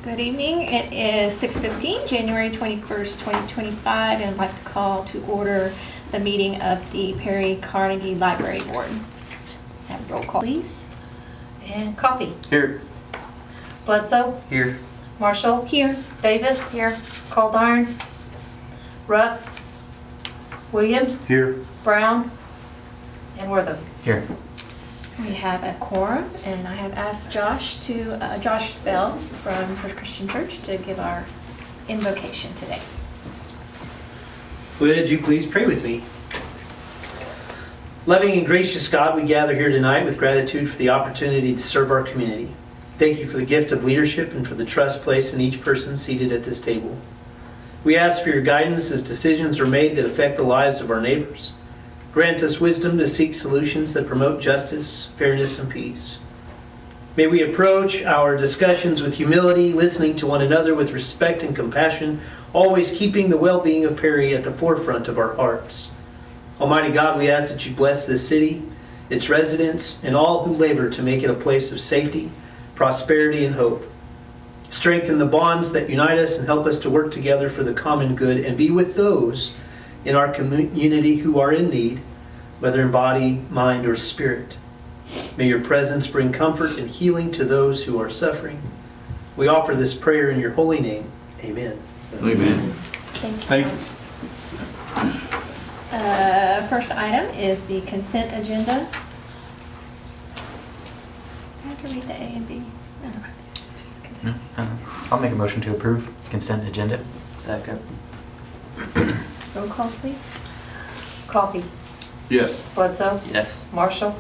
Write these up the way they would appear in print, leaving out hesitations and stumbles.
Good evening. It is 6:15, January 21st, 2025, and I'd like to call to order the meeting of the Perry Carnegie Library Board. Have roll call, please. And Coffee. Here. Bledsoe. Here. Marshall. Here. Davis. Here. Caldarn. Rupp. Williams. Here. Brown. And Wortham. Here. We have a quorum, and I have asked Josh Bell from First Christian Church to give our invocation today. Would you please pray with me? Loving and gracious God, we gather here tonight with gratitude for the opportunity to serve our community. Thank you for the gift of leadership and for the trust placed in each person seated at this table. We ask for your guidance as decisions are made that affect the lives of our neighbors. Grant us wisdom to seek solutions that promote justice, fairness, and peace. May we approach our discussions with humility, listening to one another with respect and compassion, always keeping the well-being of Perry at the forefront of our hearts. Almighty God, we ask that you bless this city, its residents, and all who labor to make it a place of safety, prosperity, and hope. Strengthen the bonds that unite us and help us to work together for the common good and be with those in our community who are in need, whether in body, mind, or spirit. May your presence bring comfort and healing to those who are suffering. We offer this prayer in your holy name. Amen. Amen. Thank you. First item is the consent agenda. I have to read the A and B. No, it's just the consent. I'll make a motion to approve consent agenda. Second. Roll call, please. Coffee. Yes. Bledsoe. Yes. Marshall.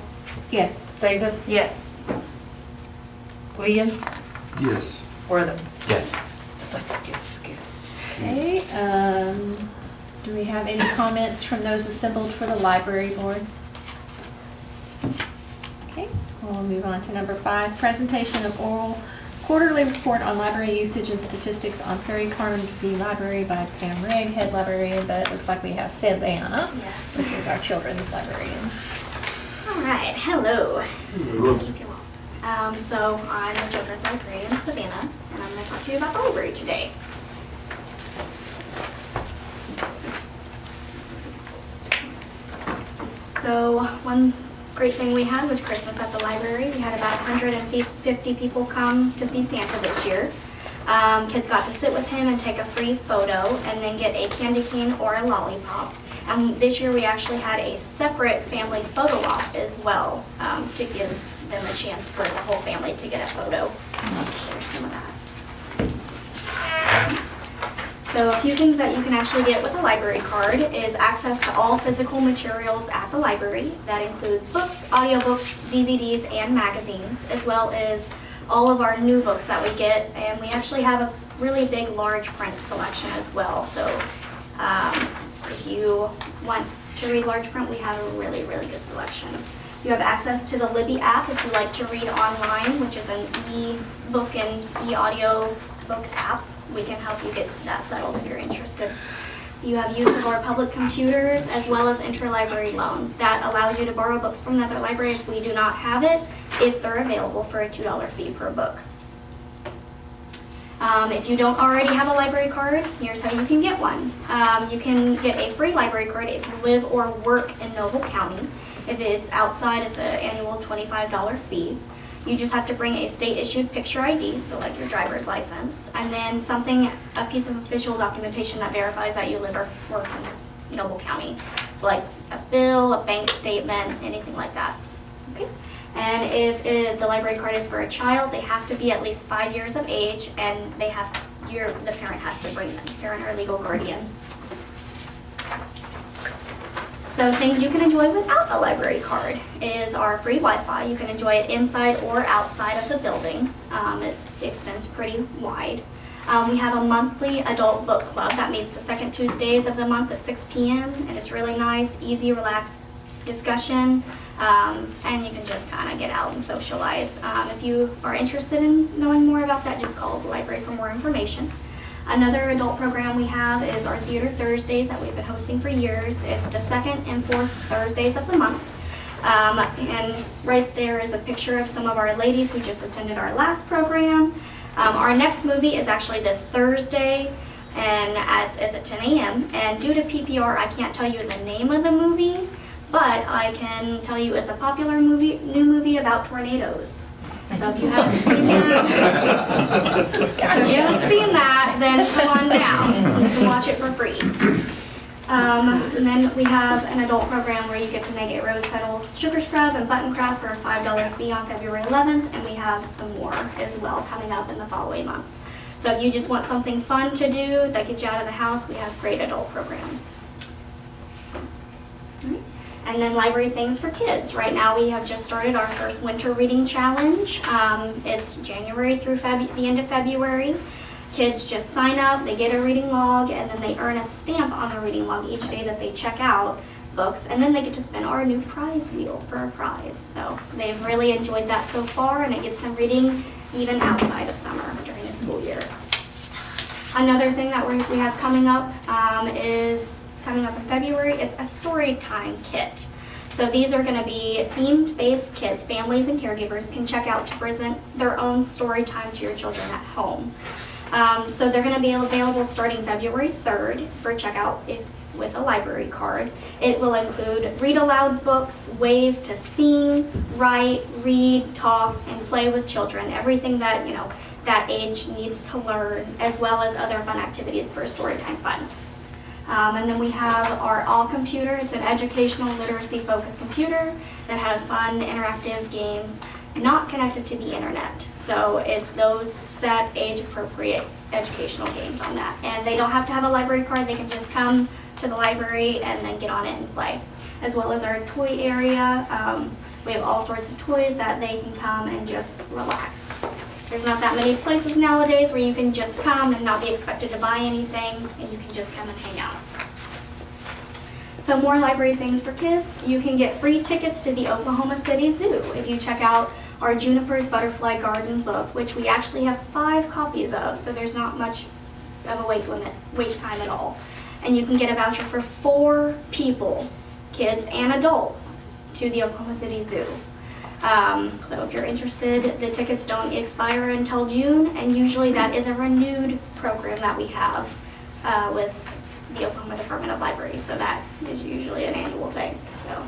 Yes. Davis. Yes. Williams. Yes. Wortham. Yes. It's good. Okay, do we have any comments from those assembled for the library board? Okay, we'll move on to number 5, presentation of oral quarterly report on library usage and statistics on Perry Carnegie Library by Pam Rigg, head librarian, but it looks like we have Savannah, Yes. which is our children's librarian. All right, hello. So I'm the children's librarian, Savannah, and I'm going to talk to you about the library today. So one great thing we had was Christmas at the library. We had about 150 people come to see Santa this year. Kids got to sit with him and take a free photo and then get a candy cane or a lollipop. And this year we actually had a separate family photo op as well to give them a chance for the whole family to get a photo. There's some of that. So a few things that you can actually get with a library card is access to all physical materials at the library. That includes books, audiobooks, DVDs, and magazines, as well as all of our new books that we get. And we actually have a really big, large print selection as well. So if you want to read large print, we have a really, really good selection. You have access to the Libby app if you like to read online, which is an e-book and e-audio book app. We can help you get that settled if you're interested. You have use of our public computers as well as interlibrary loan. That allows you to borrow books from another library if we do not have it, if they're available for a $2 fee per book. If you don't already have a library card, here's how you can get one. You can get a free library card if you live or work in Noble County. If it's outside, it's an annual $25 fee. You just have to bring a state-issued picture ID, so like your driver's license, and then a piece of official documentation that verifies that you live or work in Noble County. So like a bill, a bank statement, anything like that. Okay. And if the library card is for a child, they have to be at least 5 years of age, and the parent has to bring them, parent or legal guardian. So things you can enjoy without a library card is our free Wi-Fi. You can enjoy it inside or outside of the building. It extends pretty wide. We have a monthly adult book club that meets the second Tuesdays of the month at 6 p.m. and it's really nice, easy, relaxed discussion, and you can just kind of get out and socialize. If you are interested in knowing more about that, just call the library for more information. Another adult program we have is our Theater Thursdays that we've been hosting for years. It's the second and fourth Thursdays of the month. And right there is a picture of some of our ladies who just attended our last program. Our next movie is actually this Thursday, and it's at 10 a.m. And due to PPR, I can't tell you the name of the movie, but I can tell you it's a popular new movie about tornadoes. So if you haven't seen that, then come on down. You can watch it for free. And then we have an adult program where you get to make a rose petal sugar scrub and button craft for a $5 fee on February 11th, and we have some more as well coming up in the following months. So if you just want something fun to do that gets you out of the house, we have great adult programs. Alright. And then library things for kids. Right now we have just started our first winter reading challenge. It's January through the end of February. Kids just sign up, they get a reading log, and then they earn a stamp on the reading log each day that they check out books, and then they get to spin our new prize wheel for a prize. So they've really enjoyed that so far, and it gets them reading even outside of summer during the school year. Another thing that we have coming up is coming up in February. It's a story time kit. So these are going to be themed-based kits. Families and caregivers can check out to present their own story time to your children at home. So they're going to be available starting February 3rd for checkout with a library card. It will include read-aloud books, ways to sing, write, read, talk, and play with children. Everything that, that age needs to learn, as well as other fun activities for storytime fun. And then we have our All Computer. It's an educational literacy-focused computer that has fun, interactive games, not connected to the internet. So it's those set age-appropriate educational games on that. And they don't have to have a library card. They can just come to the library and then get on it and play. As well as our toy area. We have all sorts of toys that they can come and just relax. There's not that many places nowadays where you can just come and not be expected to buy anything, and you can just come and hang out. So more library things for kids. You can get free tickets to the Oklahoma City Zoo if you check out our Juniper's Butterfly Garden book, which we actually have 5 copies of, so there's not much of a wait time at all. And you can get a voucher for 4 people, kids and adults, to the Oklahoma City Zoo. So if you're interested, the tickets don't expire until June, and usually that is a renewed program that we have with the Oklahoma Department of Libraries, so that is usually an annual thing. So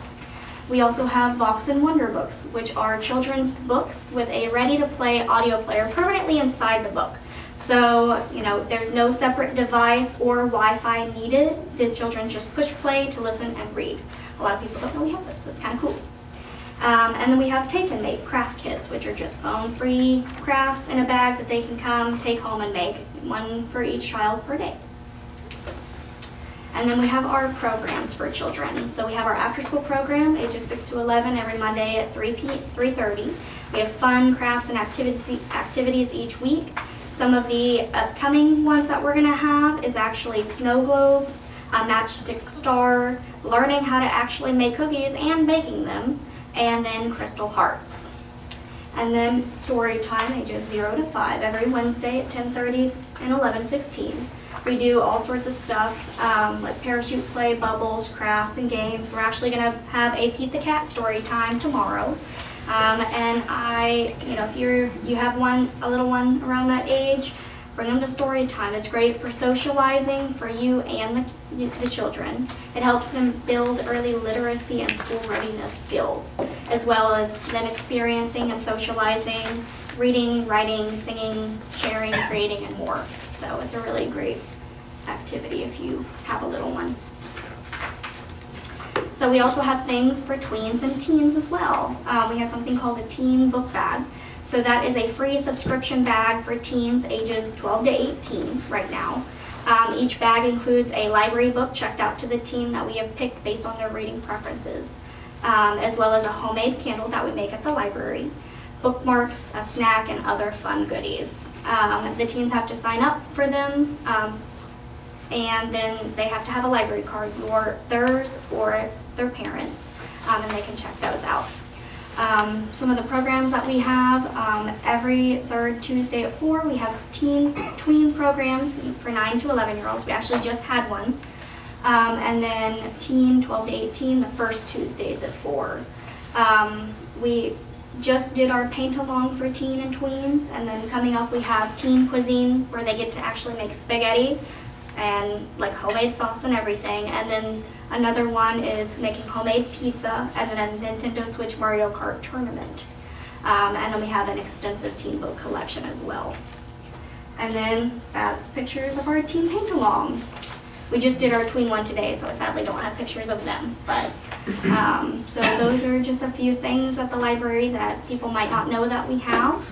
we also have Vox and Wonder books, which are children's books with a ready-to-play audio player permanently inside the book. So, there's no separate device or Wi-Fi needed. The children just push play to listen and read. A lot of people don't know we have this, so it's kind of cool. And then we have Take and Make craft kits, which are just phone-free crafts in a bag that they can come, take home, and make. One for each child per day. And then we have our programs for children. So we have our after-school program, ages 6 to 11, every Monday at 3:30. We have fun crafts and activities each week. Some of the upcoming ones that we're going to have is actually snow globes, a matchstick star, learning how to actually make cookies and baking them, and then crystal hearts. And then story time, ages 0 to 5, every Wednesday at 10:30 and 11:15. We do all sorts of stuff, like parachute play, bubbles, crafts, and games. We're actually going to have a Pete the Cat story time tomorrow. And if you have a little one around that age, bring them to story time. It's great for socializing for you and the children. It helps them build early literacy and school readiness skills, as well as them experiencing and socializing, reading, writing, singing, sharing, creating, and more. So it's a really great activity if you have a little one. So we also have things for tweens and teens as well. We have something called a teen book bag. So that is a free subscription bag for teens ages 12 to 18 right now. Each bag includes a library book checked out to the teen that we have picked based on their reading preferences, as well as a homemade candle that we make at the library, bookmarks, a snack, and other fun goodies. The teens have to sign up for them, and then they have to have a library card, theirs or their parents', and they can check those out. Some of the programs that we have, every third Tuesday at 4, we have tween programs for 9 to 11-year-olds. We actually just had one. And then teen 12 to 18, the first Tuesdays at 4. just did our paint along for teen and tweens, and then coming up we have teen cuisine where they get to actually make spaghetti and like homemade sauce and everything. And then another one is making homemade pizza, and then a Nintendo Switch Mario Kart tournament. And then we have an extensive teen book collection as well. And then that's pictures of our teen paint along. We just did our tween one today, so I sadly don't have pictures of them. But so those are just a few things at the library that people might not know that we have.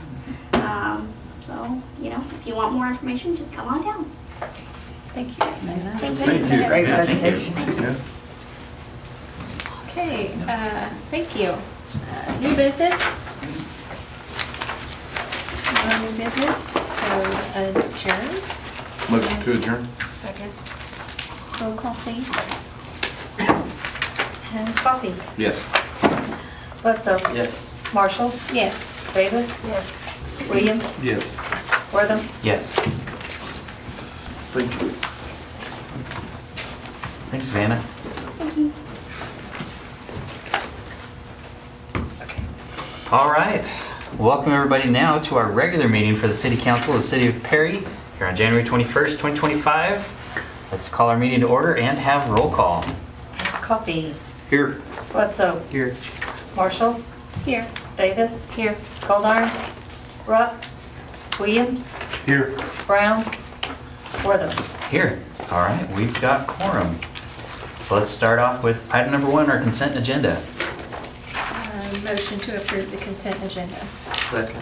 So, you know, if you want more information, just come on down. Thank you, Savannah. Thank you. Great Yeah, thank you. presentation. Yeah. Okay, thank you. New business? No new business, so adjourn. Motion to adjourn? Second. Roll call, please. And Coffee. Yes. Bledsoe. Yes. Marshall. Yes. Davis. Yes. Williams. Yes. Wortham. Yes. Thank you. Thanks, Savannah. All right. Welcome everybody now to our regular meeting for the City Council of the City of Perry here on January 21st, 2025. Let's call our meeting to order and have roll call. Coffee. Here. Bledsoe. Here. Marshall. Here. Davis. Here. Goldar. Rupp. Williams. Here. Brown. Wortham. Here. All right, we've got quorum. So let's start off with item number 1, our consent agenda. Motion to approve the consent agenda. Second.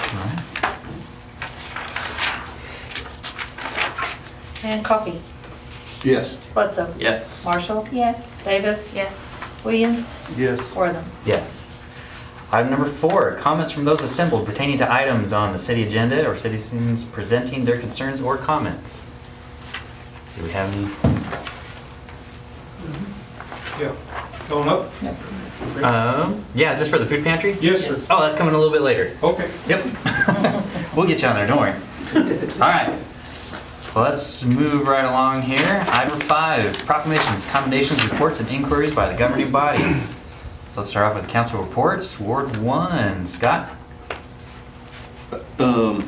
All right. And Coffee. Yes. Bledsoe. Yes. Marshall. Yes. Davis. Yes. Williams. Yes. Wortham. Yes. Item number 4, comments from those assembled pertaining to items on the city agenda or citizens presenting their concerns or comments. Do we have any? Yeah. Going up? Yeah, is this for the food pantry? Yes, sir. Oh, that's coming a little bit later. Okay. Yep. We'll get you on there, don't worry. All right. Well, let's move right along here. Item 5, proclamations, commendations, reports, and inquiries by the governing body. So let's start off with council reports. Ward 1, Scott? I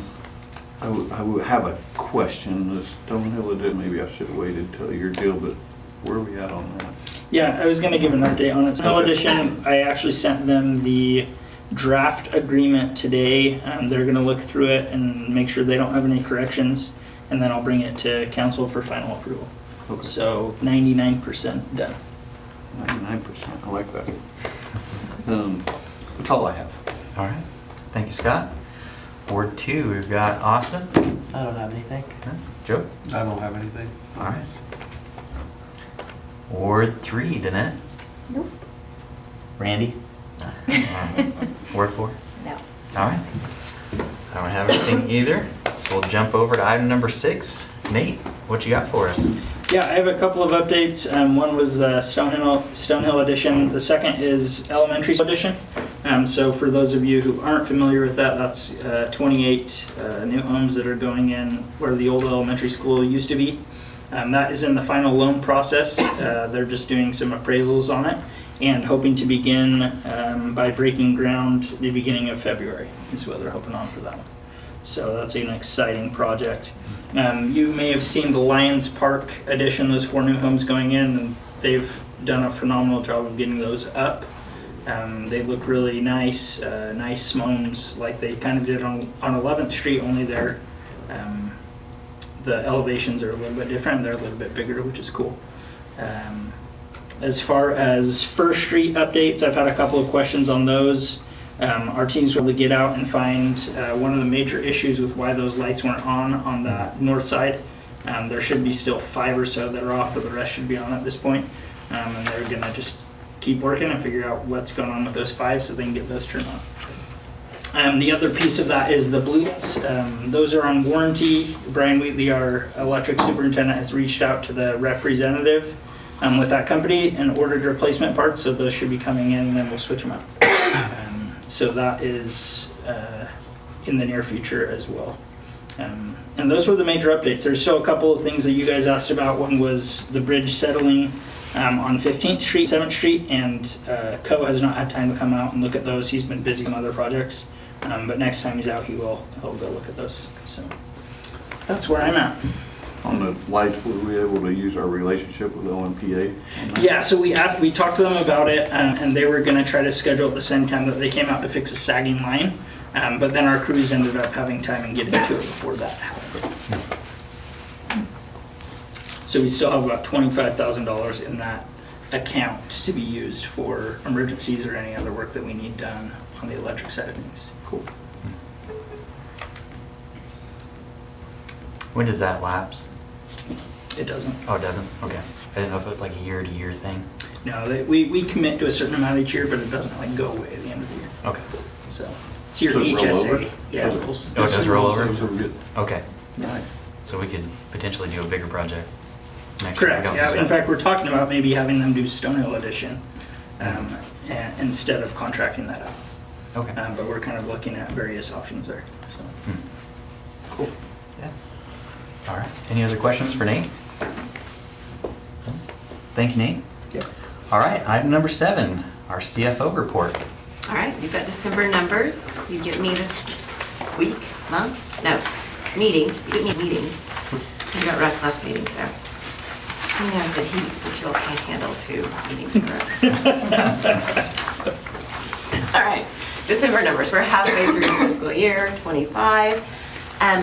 would have a question. The Stonehill edition, maybe I should have waited till your deal, but where are we at on that? Yeah, I was going to give an update on it. Snow Edition, I actually sent them the draft agreement today. They're going to look through it and make sure they don't have any corrections, and then I'll bring it to council for final approval. Okay. So 99% done. 99%. I like that. That's all I have. All right. Thank you, Scott. Ward 2, we've got Austin. I don't have anything. Joe? I don't have anything. All right. Ward 3, Danette? Nope. Randy? Ward 4? No. All right. I don't have anything either, so we'll jump over to item number 6. Nate, what you got for us? Yeah, I have a couple of updates. One was Stonehill Edition. The second is Elementary Edition. So for those of you who aren't familiar with that, that's 28 new homes that are going in where the old elementary school used to be. That is in the final loan process. They're just doing some appraisals on it and hoping to begin by breaking ground the beginning of February is what they're hoping on for that one. So that's an exciting project. You may have seen the Lions Park addition, those 4 new homes going in, and they've done a phenomenal job of getting those up. They look really nice, nice homes like they kind of did on 11th Street, only they're the elevations are a little bit different. They're a little bit bigger, which is cool. As far as First Street updates, I've had a couple of questions on those. Our teams were able to get out and find one of the major issues with why those lights weren't on the north side. There should be still 5 or so that are off, but the rest should be on at this point. And they're gonna just keep working and figure out what's going on with those 5 so they can get those turned on. The other piece of that is the blue lights. Those are on warranty. Brian Wheatley, our electric superintendent, has reached out to the representative with that company and ordered replacement parts, so those should be coming in and then we'll switch them out. So that is in the near future as well. And those were the major updates. There's still a couple of things that you guys asked about. One was the bridge settling. on 15th Street, 7th Street, and Co has not had time to come out and look at those. He's been busy on other projects, but next time he's out, he'll go look at those. So that's where I'm at. On the lights, were we able to use our relationship with OMPA? on that? Yeah, so we talked to them about it, and they were going to try to schedule at the same time that they came out to fix a sagging line, but then our crews ended up having time and getting to it before that happened. So we still have about $25,000 in that account to be used for emergencies or any other work that we need done on the electric side of things. Cool. When does that lapse? It doesn't. Oh, it doesn't? Okay. I didn't know if it was like a year-to-year thing. No, we commit to a certain amount each year, but it doesn't like go away at the end of the year. Okay. So it's your Does it roll over? HSA. Yeah, it rolls. Oh, it does roll over? So we're good. Okay. Yeah. So we could potentially do a bigger project next year. Correct, We don't yeah. use In that. fact, we're talking about maybe having them do Stonehill Edition instead of contracting that out. Okay. But we're kind of looking at various options there. So. Hmm. Cool. Yeah. All right. Any other questions for Nate? Thank you, Nate. Yeah. All right. Item number 7, our CFO report. All right, you've got December numbers. You get me this week, month? No, meeting. You didn't need meeting. You got Russ last meeting, so. He knows the heat that you all can't handle 2 meetings in a row. All right, December numbers. We're halfway through fiscal year '25.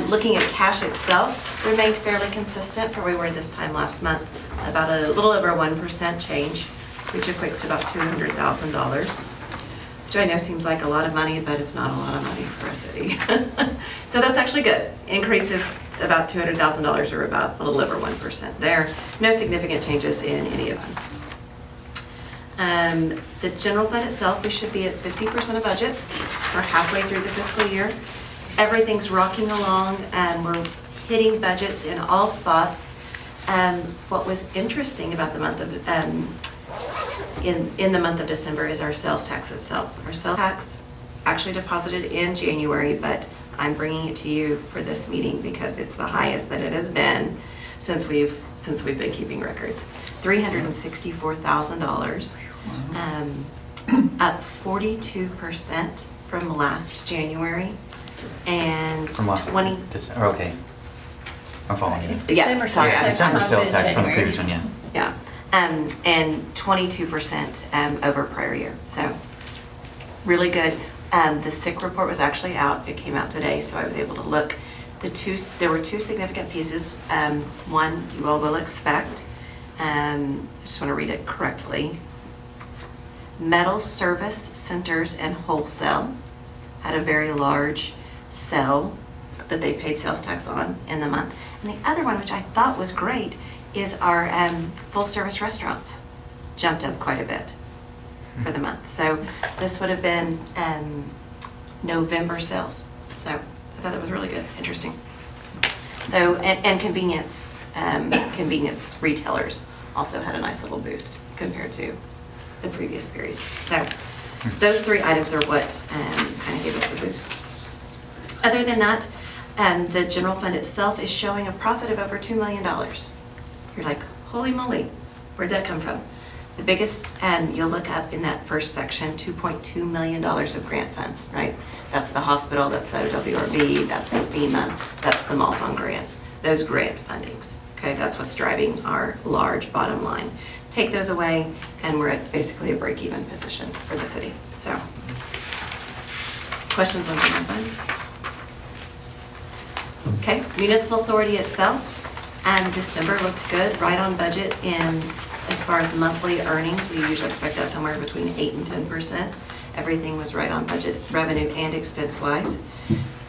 Looking at cash itself, remained fairly consistent for where we were this time last month. About a little over 1% change, which equates to about $200,000. Which I know seems like a lot of money, but it's not a lot of money for a city. So that's actually good. Increase of about $200,000 or about a little over 1% there. No significant changes in any of those. The general fund itself, we should be at 50% of budget. We're halfway through the fiscal year. Everything's rocking along and we're hitting budgets in all spots. What was interesting about the month of in the month of December is our sales tax itself. Our sales tax actually deposited in January, but I'm bringing it to you for this meeting because it's the highest that it has been since we've been keeping records. $364,000, up 42% from last January, and From last 20. December. Okay. I'm following you. It's Yeah, December sorry, Yeah, sales tax, December not sales tax from the January. previous one, yeah. Yeah, and 22% over prior year, so really good. The sick report was actually out, it came out today, so I was able to look. There were 2 significant pieces. One, you all will expect, I just want to read it correctly. Metal Service Centers and Wholesale had a very large sell that they paid sales tax on in the month. And the other one, which I thought was great, is our full-service restaurants jumped up quite a bit for the month. So this would have been November sales. So I thought that was really good, interesting. So, and convenience retailers also had a nice little boost compared to the previous periods. So those 3 items are what kind of gave us a boost. Other than that, the general fund itself is showing a profit of over $2 million. You're like, holy moly, where'd that come from? The biggest, you'll look up in that first section, $2.2 million of grant funds, right? That's the hospital, that's the OWRB, that's the FEMA, that's the Malls on Grants. Those grant fundings, okay? That's what's driving our large bottom line. Take those away, and we're at basically a break-even position for the city, so. Questions on general fund? Okay, municipal authority itself, December looked good, right on budget in as far as monthly earnings. We usually expect that somewhere between 8 and 10%. Everything was right on budget, revenue and expense wise.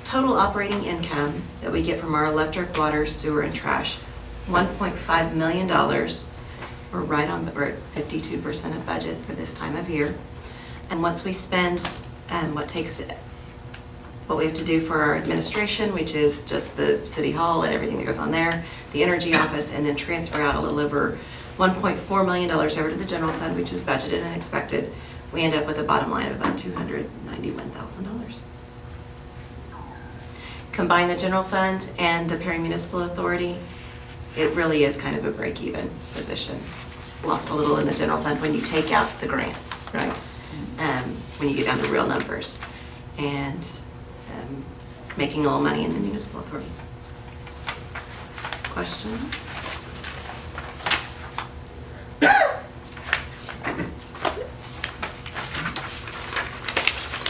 Total operating income that we get from our electric, water, sewer, and trash, $1.5 million. We're right on, we're at 52% of budget for this time of year. And once we spend what we have to do for our administration, which is just the city hall and everything that goes on there, the energy office, and then transfer out a little over $1.4 million over to the general fund, which is budgeted and expected, we end up with a bottom line of about $291,000. Combine the general fund and the Perry Municipal Authority, it really is kind of a break-even position. lost a little in the general fund when you take out the grants, right? When you get down to real numbers. And making a little money in the municipal authority. Questions?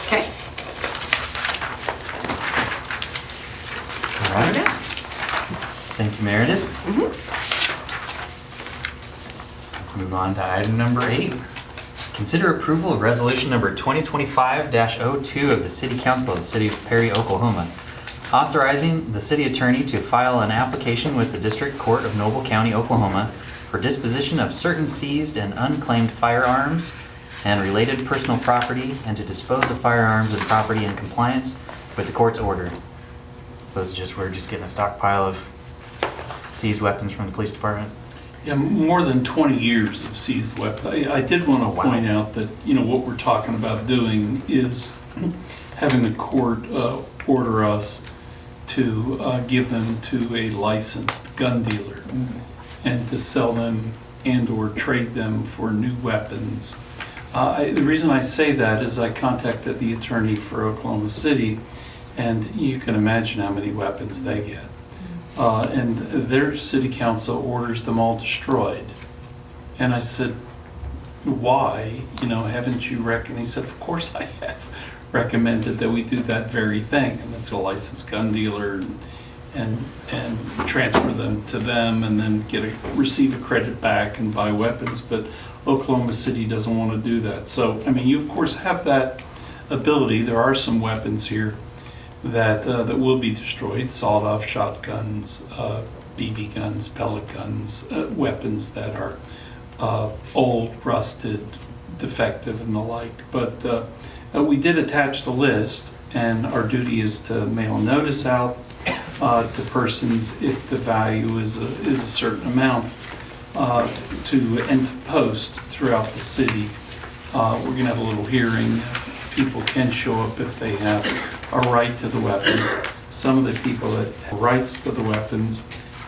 Okay. All right. Thank you, Meredith. Let's move on to item number 8. Consider approval of resolution number 2025-02 of the City Council of the City of Perry, Oklahoma, authorizing the city attorney to file an application with the District Court of Noble County, Oklahoma for disposition of certain seized and unclaimed firearms and related personal property, and to dispose of firearms and property in compliance with the court's order. We're just getting a stockpile of seized weapons from the police department. Yeah, more than 20 years of seized weapons. I did want to point out that, what we're talking about doing is having the court order us to give them to a licensed gun dealer and to sell them and/or trade them for new weapons. The reason I say that is I contacted the attorney for Oklahoma City, and you can imagine how many weapons they get. And their city council orders them all destroyed. And I said, why? Haven't you recommended? He said, of course I have recommended that we do that very thing. And that's a licensed gun dealer and transfer them to them and then receive a credit back and buy weapons. But Oklahoma City doesn't want to do that. So, you of course have that ability. There are some weapons here that will be destroyed, sawed-off shotguns, BB guns, pellet guns, weapons that are old, rusted, defective, and the like. But we did attach the list, and our duty is to mail notice out to persons if the value is a certain amount, and to post throughout the city. We're going to have a little hearing. People can show up if they have a right to the weapons. Some of the people that have rights to the weapons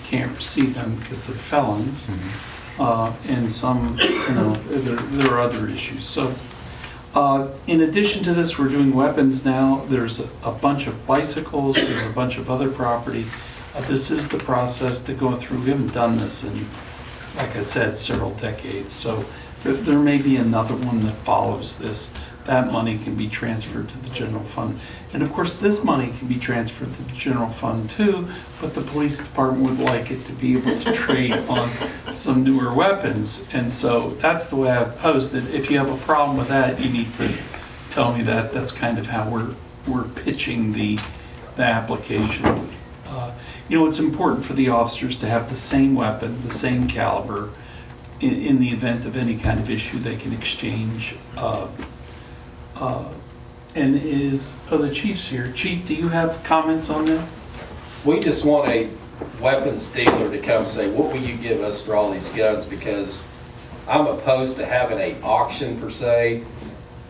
can't receive them because they're felons. And some, there are other issues. So in addition to this, we're doing weapons now. There's a bunch of bicycles. There's a bunch of other property. This is the process to go through. We haven't done this in, like I said, several decades. So there may be another one that follows this. That money can be transferred to the general fund. And of course, this money can be transferred to the general fund too, but the police department would like it to be able to trade on some newer weapons. And so that's the way I've posed it. If you have a problem with that, you need to tell me that. That's kind of how we're pitching the application. It's important for the officers to have the same weapon, the same caliber. In the event of any kind of issue, they can exchange. And the chief's here. Chief, do you have comments on that? We just want a weapons dealer to come say, what will you give us for all these guns? Because I'm opposed to having an auction per se,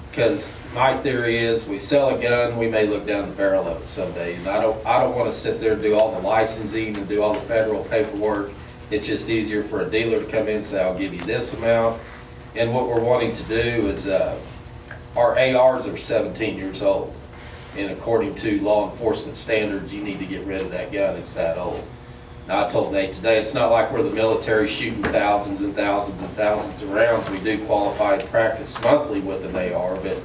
because my theory is we sell a gun, we may look down the barrel of it someday. And I don't want to sit there and do all the licensing and do all the federal paperwork. It's just easier for a dealer to come in and say, I'll give you this amount. And what we're wanting to do is our ARs are 17 years old, and according to law enforcement standards, you need to get rid of that gun. It's that old. Now, I told Nate today, it's not like we're the military shooting thousands and thousands and thousands of rounds. We do qualify and practice monthly with an AR, but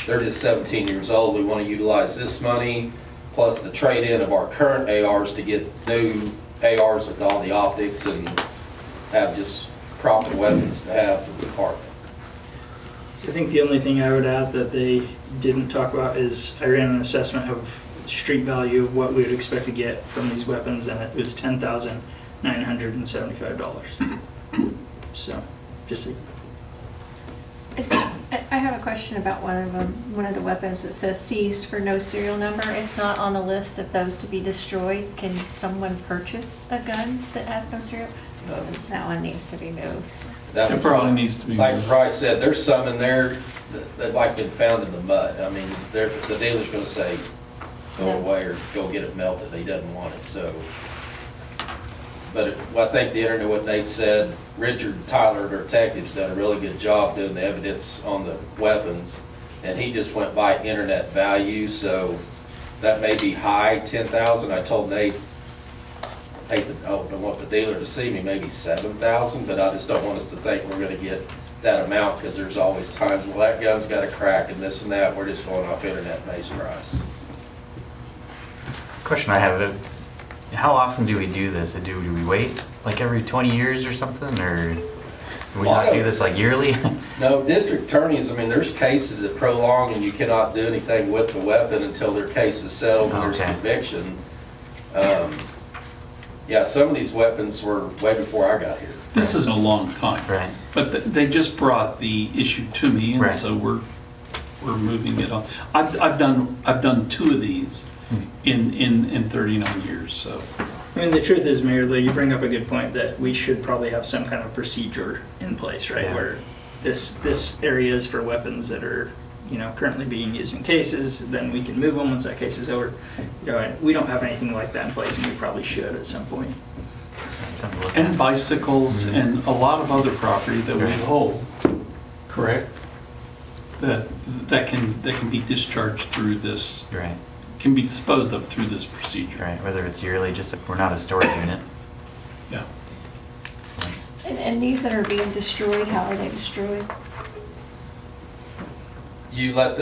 they're just 17 years old. We want to utilize this money plus the trade-in of our current ARs to get new ARs with all the optics and have just proper weapons to have for the department. I think the only thing I would add that they didn't talk about is I ran an assessment of street value of what we would expect to get from these weapons, and it was $10,975. So, just I have a question about one of the weapons that says seized for no serial number. It's not on the list of those to be destroyed. Can someone purchase a gun that has no serial? No. That one needs to be moved. It probably needs to be. Like Bryce said, there's some in there that like been found in the mud. I mean, the dealer's going to say, go away or go get it melted. He doesn't want it. So But I think the internet, what Nate said, Richard Tyler, our detective's done a really good job doing the evidence on the weapons. And he just went by internet value, so that may be high, 10,000. I told Nate, I don't want the dealer to see me, maybe 7,000, but I just don't want us to think we're gonna get that amount, because there's always times, well, that gun's got a crack and this and that. We're just going off internet-based price. Question I have, how often do we do this? Do we wait like every 20 years or something, or do we Lot not of do this it's- like yearly? No, district attorneys, I mean, there's cases that prolong and you cannot do anything with the weapon until their case is settled and there's Okay. conviction. Yeah, some of these weapons were way before I got here. This is a long time. Right. But they just brought the issue to me, and Right. so we're moving it on. I've done 2 of these in 39 years, so. I mean, the truth is, Mayor, though, you bring up a good point that we should probably have some kind of procedure in place, right? Yeah. Where this area is for weapons that are, currently being used in cases, then we can move them once that case is over. And we don't have anything like that in place, and we probably should at some point. Something to look And at. bicycles Mhm. and a lot of other property that we Right. hold, correct? That can be discharged through this, Right, can be disposed of through this procedure. right, whether it's yearly, just, we're not a storage unit. Yeah. And these that are being destroyed, how are they destroyed? You let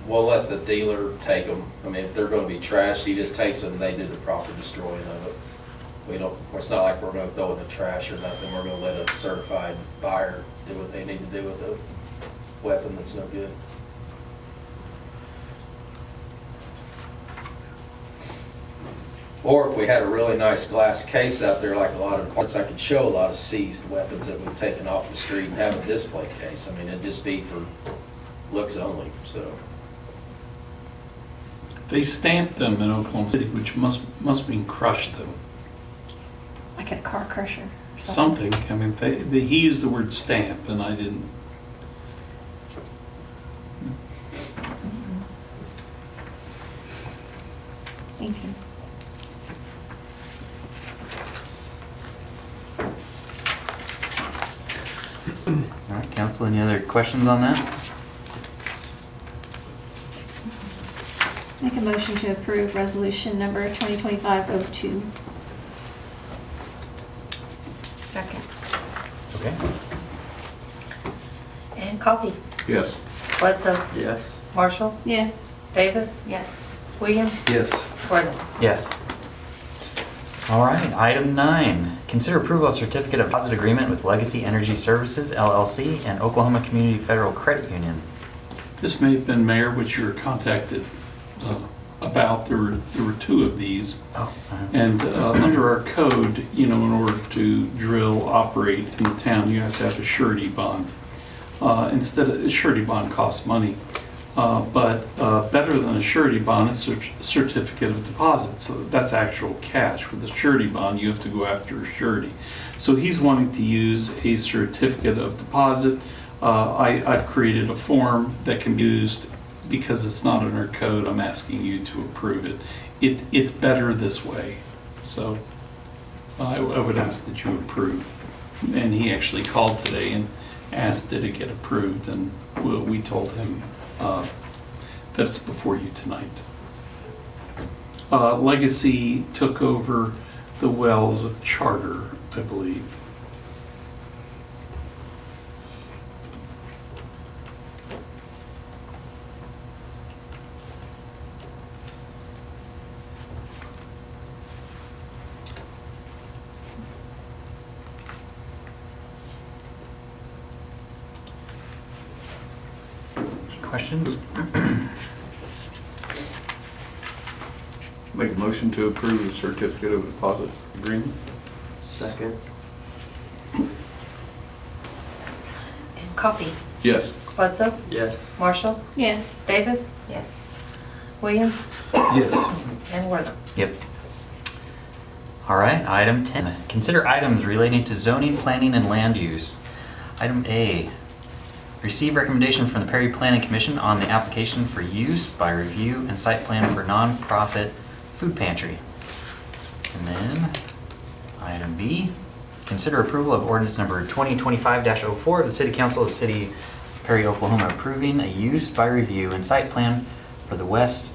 we'll let the dealer take them. I mean, if they're gonna be trashed, he just takes them and they do the proper destroying of it. It's not like we're gonna throw it in the trash or nothing. We're gonna let a certified buyer do what they need to do with the weapon that's no good. Or if we had a really nice glass case out there, like a lot of, I could show a lot of seized weapons that we've taken off the street and have a display case. I mean, it'd just be for looks only, so. They stamped them in Oklahoma City, which must mean crushed them. Like a car crusher or something? Something, I mean, he used the word stamp, and I didn't. Thank you. All right, council, any other questions on that? Make a motion to approve resolution number 2025-02. Second. Okay. And Coffee. Yes. Bledsoe. Yes. Marshall. Yes. Davis. Yes. Williams. Yes. Worthing. Yes. All right, item 9, consider approval of certificate of deposit agreement with Legacy Energy Services LLC and Oklahoma Community Federal Credit Union. This may have been, Mayor, which you were contacted about. There were 2 of these. Oh. And under our code, in order to drill, operate in the town, you have to have a surety bond. Instead of, a surety bond costs money, but better than a surety bond is a certificate of deposit. So that's actual cash. With a surety bond, you have to go after a surety. So he's wanting to use a certificate of deposit. I've created a form that can be used. Because it's not in our code, I'm asking you to approve it. It's better this way. So I would ask that you approve. And he actually called today and asked did it get approved, and we told him that it's before you tonight. Legacy took over the wells of Charter, I believe. Questions? Make a motion to approve the certificate of deposit agreement? Second. And Coffee. Yes. Bledsoe. Yes. Marshall. Yes. Davis. Yes. Williams. Yes. And Worthing. Yep. All right, item 10, consider items relating to zoning, planning, and land use. Item A, receive recommendation from the Perry Planning Commission on the application for use by review and site plan for nonprofit food pantry. And then, item B, consider approval of ordinance number 2025-04 of the City Council of the City of Perry, Oklahoma, approving a use by review and site plan for the west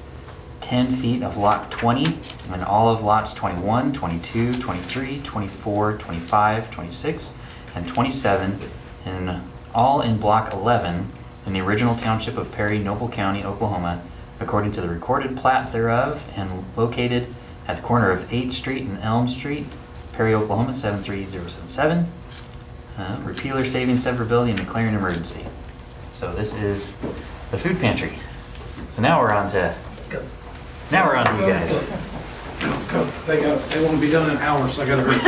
10 feet of lot 20 and all of lots 21, 22, 23, 24, 25, 26, and 27, and all in block 11 in the original township of Perry, Noble County, Oklahoma, according to the recorded plat thereof, and located at the corner of 8th Street and Elm Street, Perry, Oklahoma 73077. Repealer saving severability and declaring emergency. So this is the food pantry. So now we're on to you guys. Go. They want to be done in hours, so I gotta hurry.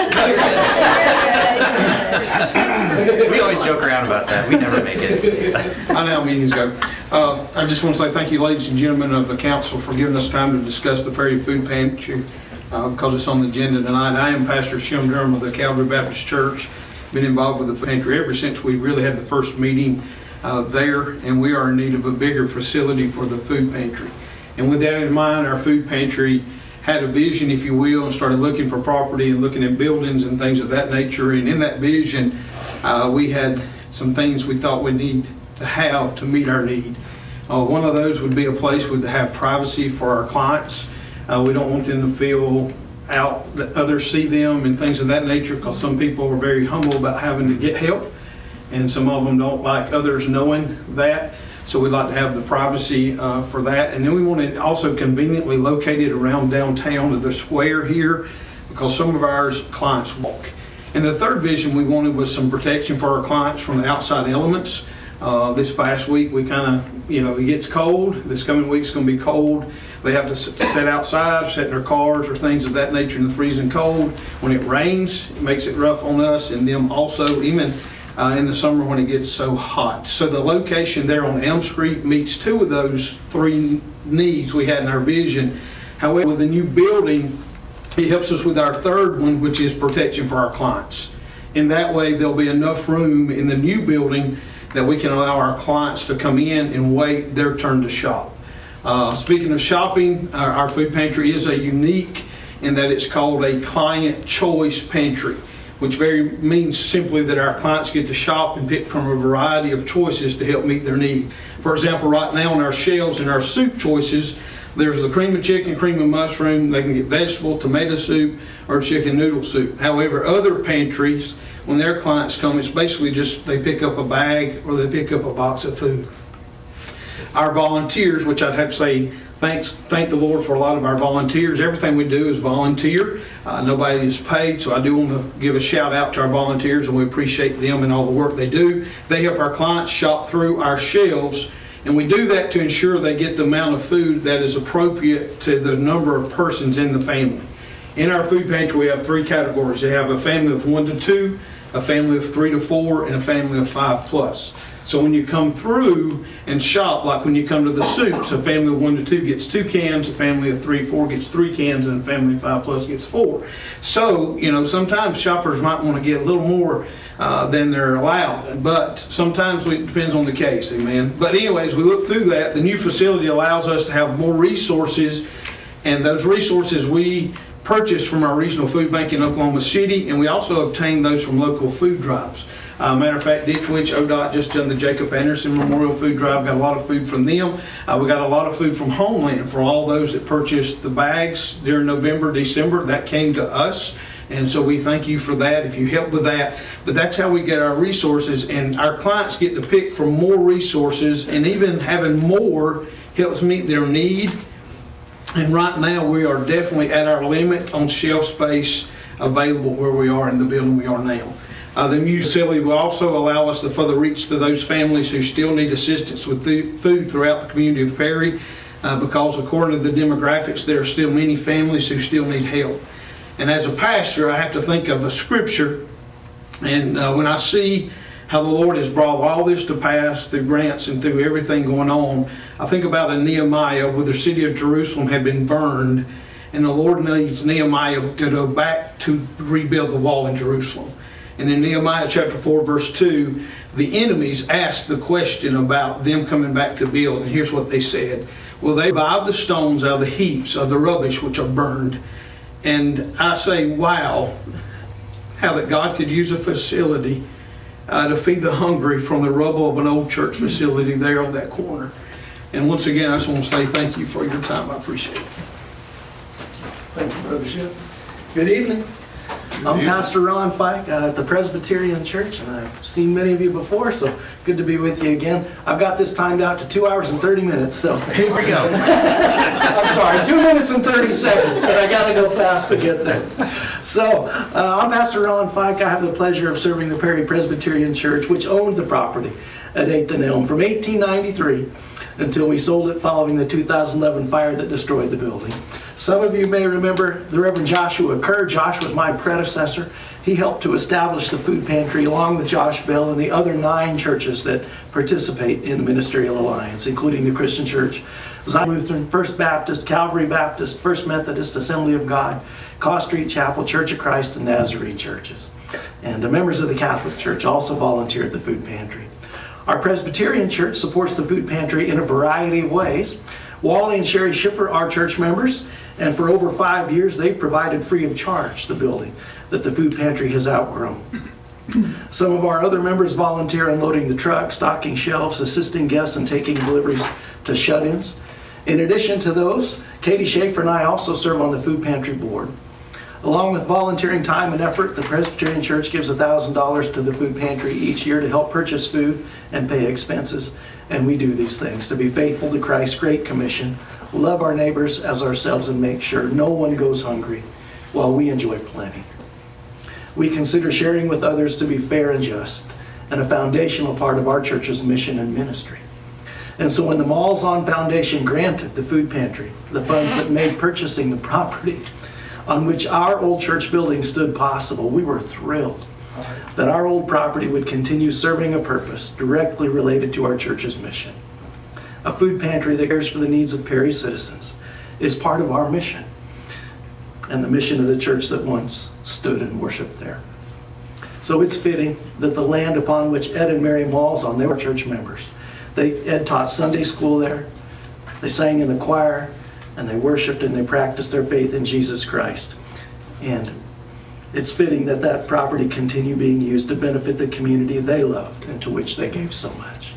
We always joke around about that. We never make it. I know how meetings go. I just want to say thank you, ladies and gentlemen of the council, for giving us time to discuss the Perry Food Pantry because it's on the agenda tonight. I am Pastor Shem Durham of the Calvary Baptist Church. Been involved with the pantry ever since we really had the first meeting there, and we are in need of a bigger facility for the food pantry. And with that in mind, our food pantry had a vision, if you will, and started looking for property and looking at buildings and things of that nature. And in that vision, we had some things we thought we need to have to meet our need. One of those would be a place to have privacy for our clients. We don't want them to feel out that others see them and things of that nature, because some people are very humble about having to get help, and some of them don't like others knowing that. So we'd like to have the privacy for that. And then we want it also conveniently located around downtown of the square here, because some of our clients walk. And the third vision we wanted was some protection for our clients from the outside elements. This past week we kind of, it gets cold. This coming week's going to be cold. They have to sit outside, sit in their cars or things of that nature in the freezing cold. When it rains, it makes it rough on us and them also, even in the summer when it gets so hot. So the location there on Elm Street meets two of those three needs we had in our vision. However, with the new building, it helps us with our third one, which is protection for our clients. In that way, there'll be enough room in the new building that we can allow our clients to come in and wait their turn to shop. Speaking of shopping, our food pantry is a unique in that it's called a client choice pantry, which means simply that our clients get to shop and pick from a variety of choices to help meet their needs. For example, right now on our shelves in our soup choices, there's the cream of chicken, cream of mushroom. They can get vegetable, tomato soup, or chicken noodle soup. However, other pantries, when their clients come, it's basically just they pick up a bag or they pick up a box of food. Our volunteers, which I'd have to say thank the Lord for a lot of our volunteers. Everything we do is volunteer. Nobody is paid, so I do want to give a shout out to our volunteers, and we appreciate them and all the work they do. They help our clients shop through our shelves, and we do that to ensure they get the amount of food that is appropriate to the number of persons in the family. In our food pantry, we have three categories. They have a family of 1 to 2, a family of 3 to 4, and a family of 5+. So when you come through and shop, like when you come to the soups, a family of 1 to 2 gets 2 cans, a family of 3 to 4 gets 3 cans, and a family of 5+ gets 4. So, sometimes shoppers might want to get a little more than they're allowed, but sometimes it depends on the case, amen. But anyways, we look through that. The new facility allows us to have more resources, and those resources we purchase from our regional food bank in Oklahoma City, and we also obtain those from local food drives. Matter of fact, Ditch Witch ODOT just done the Jacob Anderson Memorial Food Drive. Got a lot of food from them. We got a lot of food from Homeland for all those that purchased the bags during November, December. That came to us. And so we thank you for that if you help with that. But that's how we get our resources, and our clients get to pick from more resources, and even having more helps meet their need. And right now we are definitely at our limit on shelf space available where we are in the building we are now. The new facility will also allow us to further reach to those families who still need assistance with food throughout the community of Perry, because according to the demographics, there are still many families who still need help. And as a pastor, I have to think of a scripture, and when I see how the Lord has brought all this to pass through grants and through everything going on, I think about in Nehemiah where the city of Jerusalem had been burned, and the Lord needs Nehemiah to go back to rebuild the wall in Jerusalem. And in Nehemiah chapter 4, verse 2, the enemies asked the question about them coming back to build. And here's what they said. Will they revive the stones out of the heaps of the rubbish which are burned? And I say, wow, how that God could use a facility to feed the hungry from the rubble of an old church facility there on that corner. And once again, I just want to say thank you for your time. I appreciate it. Thank you, Brother Ship. Good evening. I'm Pastor Ron Fike at the Presbyterian Church, and I've seen many of you before, so good to be with you again. I've got this timed out to 2 hours and 30 minutes, so here we go. I'm sorry, 2 minutes and 30 seconds, but I got to go fast to get there. So, I'm Pastor Ron Fike. I have the pleasure of serving the Perry Presbyterian Church, which owned the property at 8th and Elm from 1893 until we sold it following the 2011 fire that destroyed the building. Some of you may remember the Reverend Joshua Kerr. Josh was my predecessor. He helped to establish the food pantry along with Josh Bell and the other 9 churches that participate in the Ministerial Alliance, including the Christian Church, Zion Lutheran, First Baptist, Calvary Baptist, First Methodist, Assembly of God, Caw Street Chapel, Church of Christ, and Nazarene churches. And members of the Catholic Church also volunteer at the food pantry. Our Presbyterian Church supports the food pantry in a variety of ways. Wally and Sherry Schiffer are church members, and for over 5 years they've provided free of charge the building that the food pantry has outgrown. Some of our other members volunteer unloading the truck, stocking shelves, assisting guests, and taking deliveries to shut-ins. In addition to those, Katie Schaefer and I also serve on the food pantry board. Along with volunteering time and effort, the Presbyterian Church gives $1,000 to the food pantry each year to help purchase food and pay expenses. And we do these things to be faithful to Christ's Great Commission, love our neighbors as ourselves, and make sure no one goes hungry while we enjoy plenty. We consider sharing with others to be fair and just, and a foundational part of our church's mission and ministry. And so when the Malls on Foundation granted the food pantry the funds that made purchasing the property on which our old church building stood possible, we were thrilled that our old property would continue serving a purpose directly related to our church's mission. A food pantry that cares for the needs of Perry citizens is part of our mission and the mission of the church that once stood and worshiped there. So it's fitting that the land upon which Ed and Mary Malzahn, they were church members. Ed taught Sunday school there, they sang in the choir, and they worshiped and they practiced their faith in Jesus Christ. And it's fitting that that property continue being used to benefit the community they loved and to which they gave so much.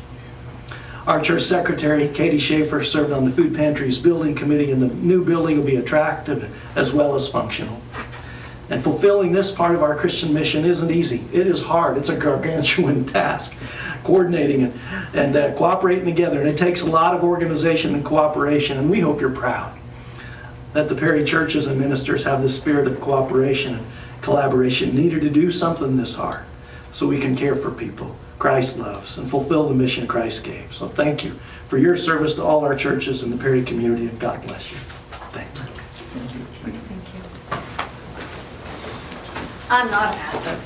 Our church secretary, Katie Schaefer, served on the food pantry's building committee, and the new building will be attractive as well as functional. And fulfilling this part of our Christian mission isn't easy. It is hard. It's a gargantuan task, coordinating and cooperating together. And it takes a lot of organization and cooperation. And we hope you're proud that the Perry churches and ministers have the spirit of cooperation and collaboration needed to do something this hard so we can care for people Christ loves and fulfill the mission Christ gave. So thank you for your service to all our churches in the Perry community, and God bless you. Thank you. I'm not a pastor.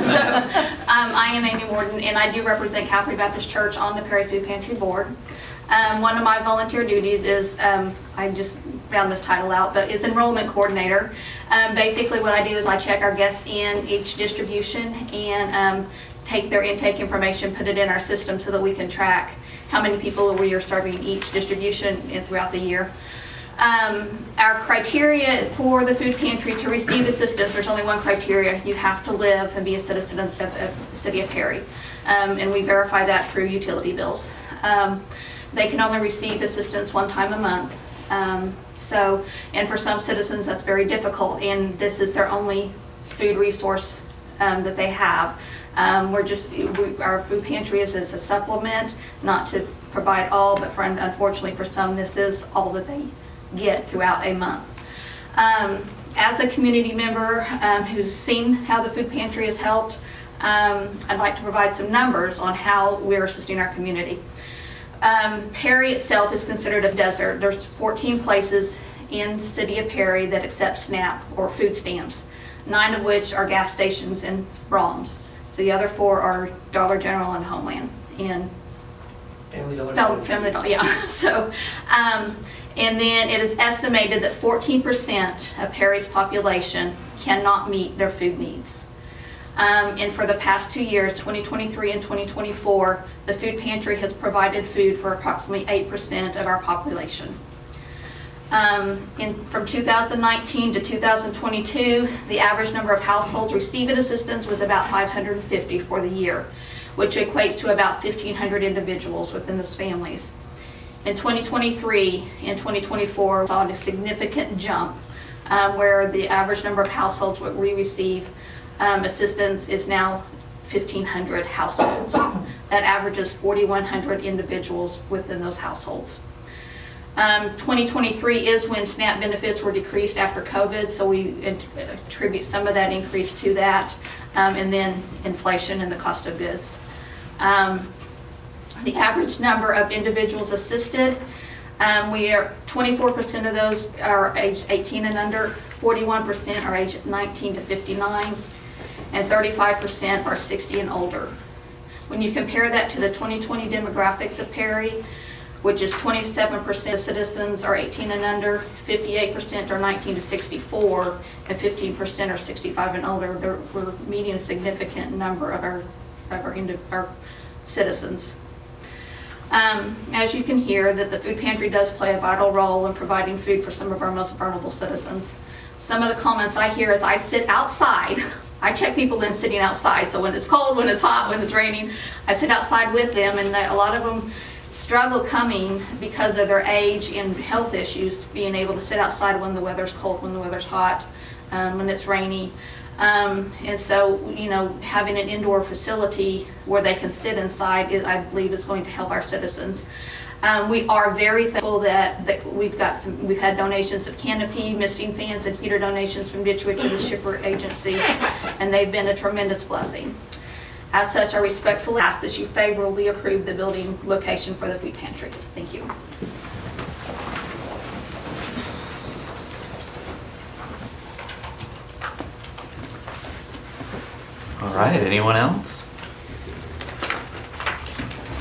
So, I am Amy Morton, and I do represent Calvary Baptist Church on the Perry Food Pantry Board. One of my volunteer duties is, I just found this title out, but is enrollment coordinator. Basically what I do is I check our guests in each distribution and take their intake information, put it in our system so that we can track how many people we are serving each distribution throughout the year. Our criteria for the food pantry to receive assistance, there's only one criteria. You have to live and be a citizen of the city of Perry. And we verify that through utility bills. They can only receive assistance one time a month. And for some citizens that's very difficult, and this is their only food resource that they have. Our food pantry is as a supplement, not to provide all, but unfortunately for some, this is all that they get throughout a month. As a community member who's seen how the food pantry has helped, I'd like to provide some numbers on how we're assisting our community. Perry itself is considered a desert. There's 14 places in the city of Perry that accept SNAP or food stamps, 9 of which are gas stations and Brahms. So the other 4 are Dollar General and Homeland and Family Dollar. Family Dollar, yeah. So, and then it is estimated that 14% of Perry's population cannot meet their food needs. And for the past 2 years, 2023 and 2024, the food pantry has provided food for approximately 8% of our population. From 2019 to 2022, the average number of households receiving assistance was about 550 for the year, which equates to about 1,500 individuals within those families. In 2023 and 2024, we saw a significant jump where the average number of households where we receive assistance is now 1,500 households. That averages 4,100 individuals within those households. 2023 is when SNAP benefits were decreased after COVID, so we attribute some of that increase to that, and then inflation and the cost of goods. The average number of individuals assisted, we are 24% of those are aged 18 and under, 41% are aged 19 to 59, and 35% are 60 and older. When you compare that to the 2020 demographics of Perry, which is 27% of citizens are 18 and under, 58% are 19 to 64, and 15% are 65 and older. We're meeting a significant number of our citizens. As you can hear, that the food pantry does play a vital role in providing food for some of our most vulnerable citizens. Some of the comments I hear is I sit outside. I check people in sitting outside. So when it's cold, when it's hot, when it's raining, I sit outside with them, and a lot of them struggle coming because of their age and health issues, being able to sit outside when the weather's cold, when the weather's hot, when it's rainy. And so, you know, having an indoor facility where they can sit inside, I believe is going to help our citizens. We are very thankful that we've had donations of canopy, misting fans, and heater donations from Ditch Witch and the Schiffer Agency, and they've been a tremendous blessing. As such, I respectfully ask that you favorably approve the building location for the food pantry. Thank you. All right, anyone else?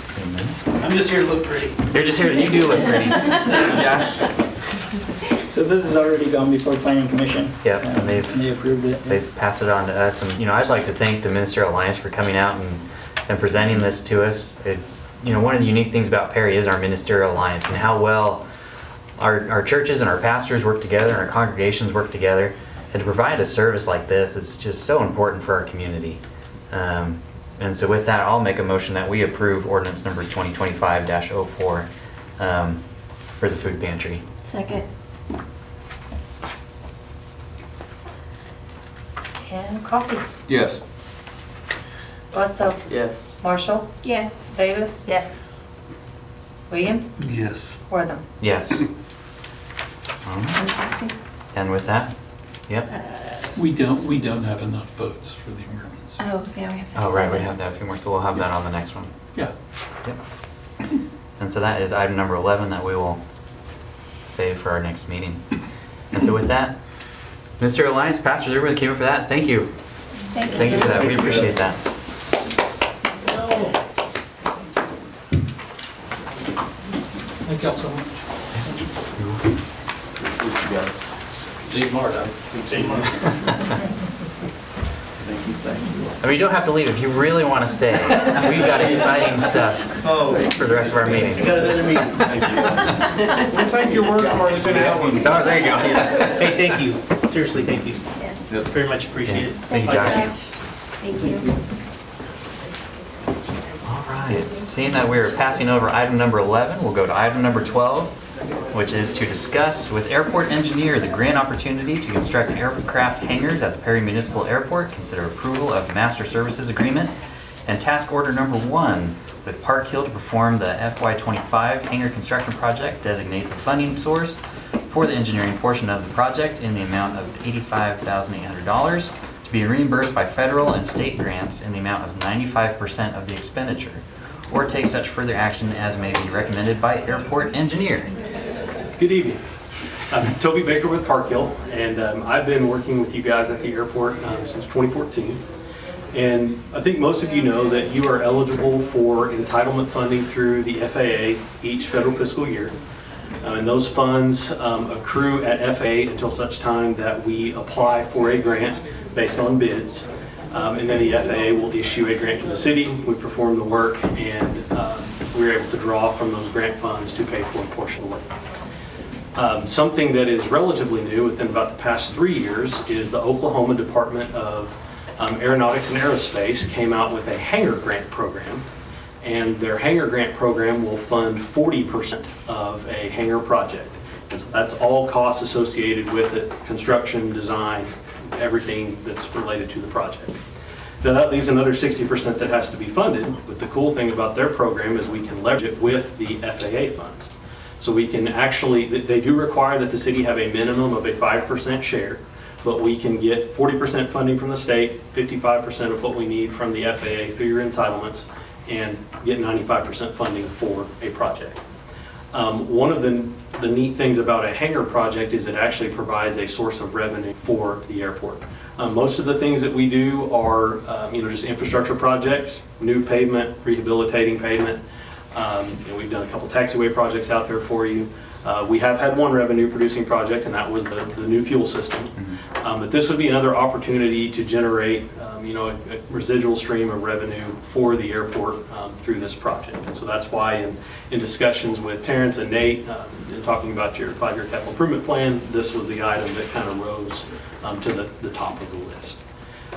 Seeing none. I'm just here to look pretty. You're just here, you do look pretty. Josh? So this has already gone before Planning Commission. Yep, and and they approved it. They've passed it on to us, and, you know, I'd like to thank the Ministerial Alliance for coming out and presenting this to us. You know, one of the unique things about Perry is our Ministerial Alliance and how well our churches and our pastors work together and our congregations work together. And to provide a service like this is just so important for our community. And so with that, I'll make a motion that we approve ordinance number 2025-04 for the food pantry. Second. And Coffee. Yes. Bledsoe. Yes. Marshall. Yes. Davis. Yes. Williams. Yes. Wortham. Yes. All right. And with that, yep. We don't have enough votes for the emergency. Oh, yeah, we have to. Oh, right, we have to have a few more, so we'll have that on the next one. Yeah. Yep. And so that is item number 11 that we will save for our next meeting. And so with that, Ministerial Alliance, pastors, everybody came up for that. Thank you. Thank you for that. We appreciate that. Thank y'all so much. See you tomorrow, Doug. I mean, you don't have to leave if you really want to stay. We've got exciting stuff for the rest of our meeting. I got another meeting. We'll take your word for it. It's gonna help. Oh, there you go. Hey, thank you. Seriously, thank you. Yes. Very much appreciate it. Thank you, Josh. Thank you. All right, seeing that we're passing over item number 11, we'll go to item number 12, which is to discuss with airport engineer the grant opportunity to construct aircraft hangars at the Perry Municipal Airport, consider approval of master services agreement, and task order number 1 with Park Hill to perform the FY25 hangar construction project, designate the funding source for the engineering portion of the project in the amount of $85,800 to be reimbursed by federal and state grants in the amount of 95% of the expenditure, or take such further action as may be recommended by airport engineer. Good evening. I'm Toby Baker with Park Hill, and I've been working with you guys at the airport since 2014. And I think most of you know that you are eligible for entitlement funding through the FAA each federal fiscal year. And those funds accrue at FAA until such time that we apply for a grant based on bids. And then the FAA will issue a grant to the city, we perform the work, and we're able to draw from those grant funds to pay for a portion of the work. Something that is relatively new within about the past 3 years is the Oklahoma Department of Aeronautics and Aerospace came out with a hangar grant program. And their hangar grant program will fund 40% of a hangar project. And so that's all costs associated with it, construction, design, everything that's related to the project. Now that leaves another 60% that has to be funded, but the cool thing about their program is we can leverage it with the FAA funds. So we can actually, they do require that the city have a minimum of a 5% share, but we can get 40% funding from the state, 55% of what we need from the FAA through your entitlements, and get 95% funding for a project. One of the neat things about a hangar project is it actually provides a source of revenue for the airport. Most of the things that we do are just infrastructure projects, new pavement, rehabilitating pavement. We've done a couple taxiway projects out there for you. We have had one revenue producing project, and that was the new fuel system. But this would be another opportunity to generate a residual stream of revenue for the airport through this project. And so that's why in discussions with Terrence and Nate, in talking about your 5-year capital improvement plan, this was the item that kind of rose to the top of the list.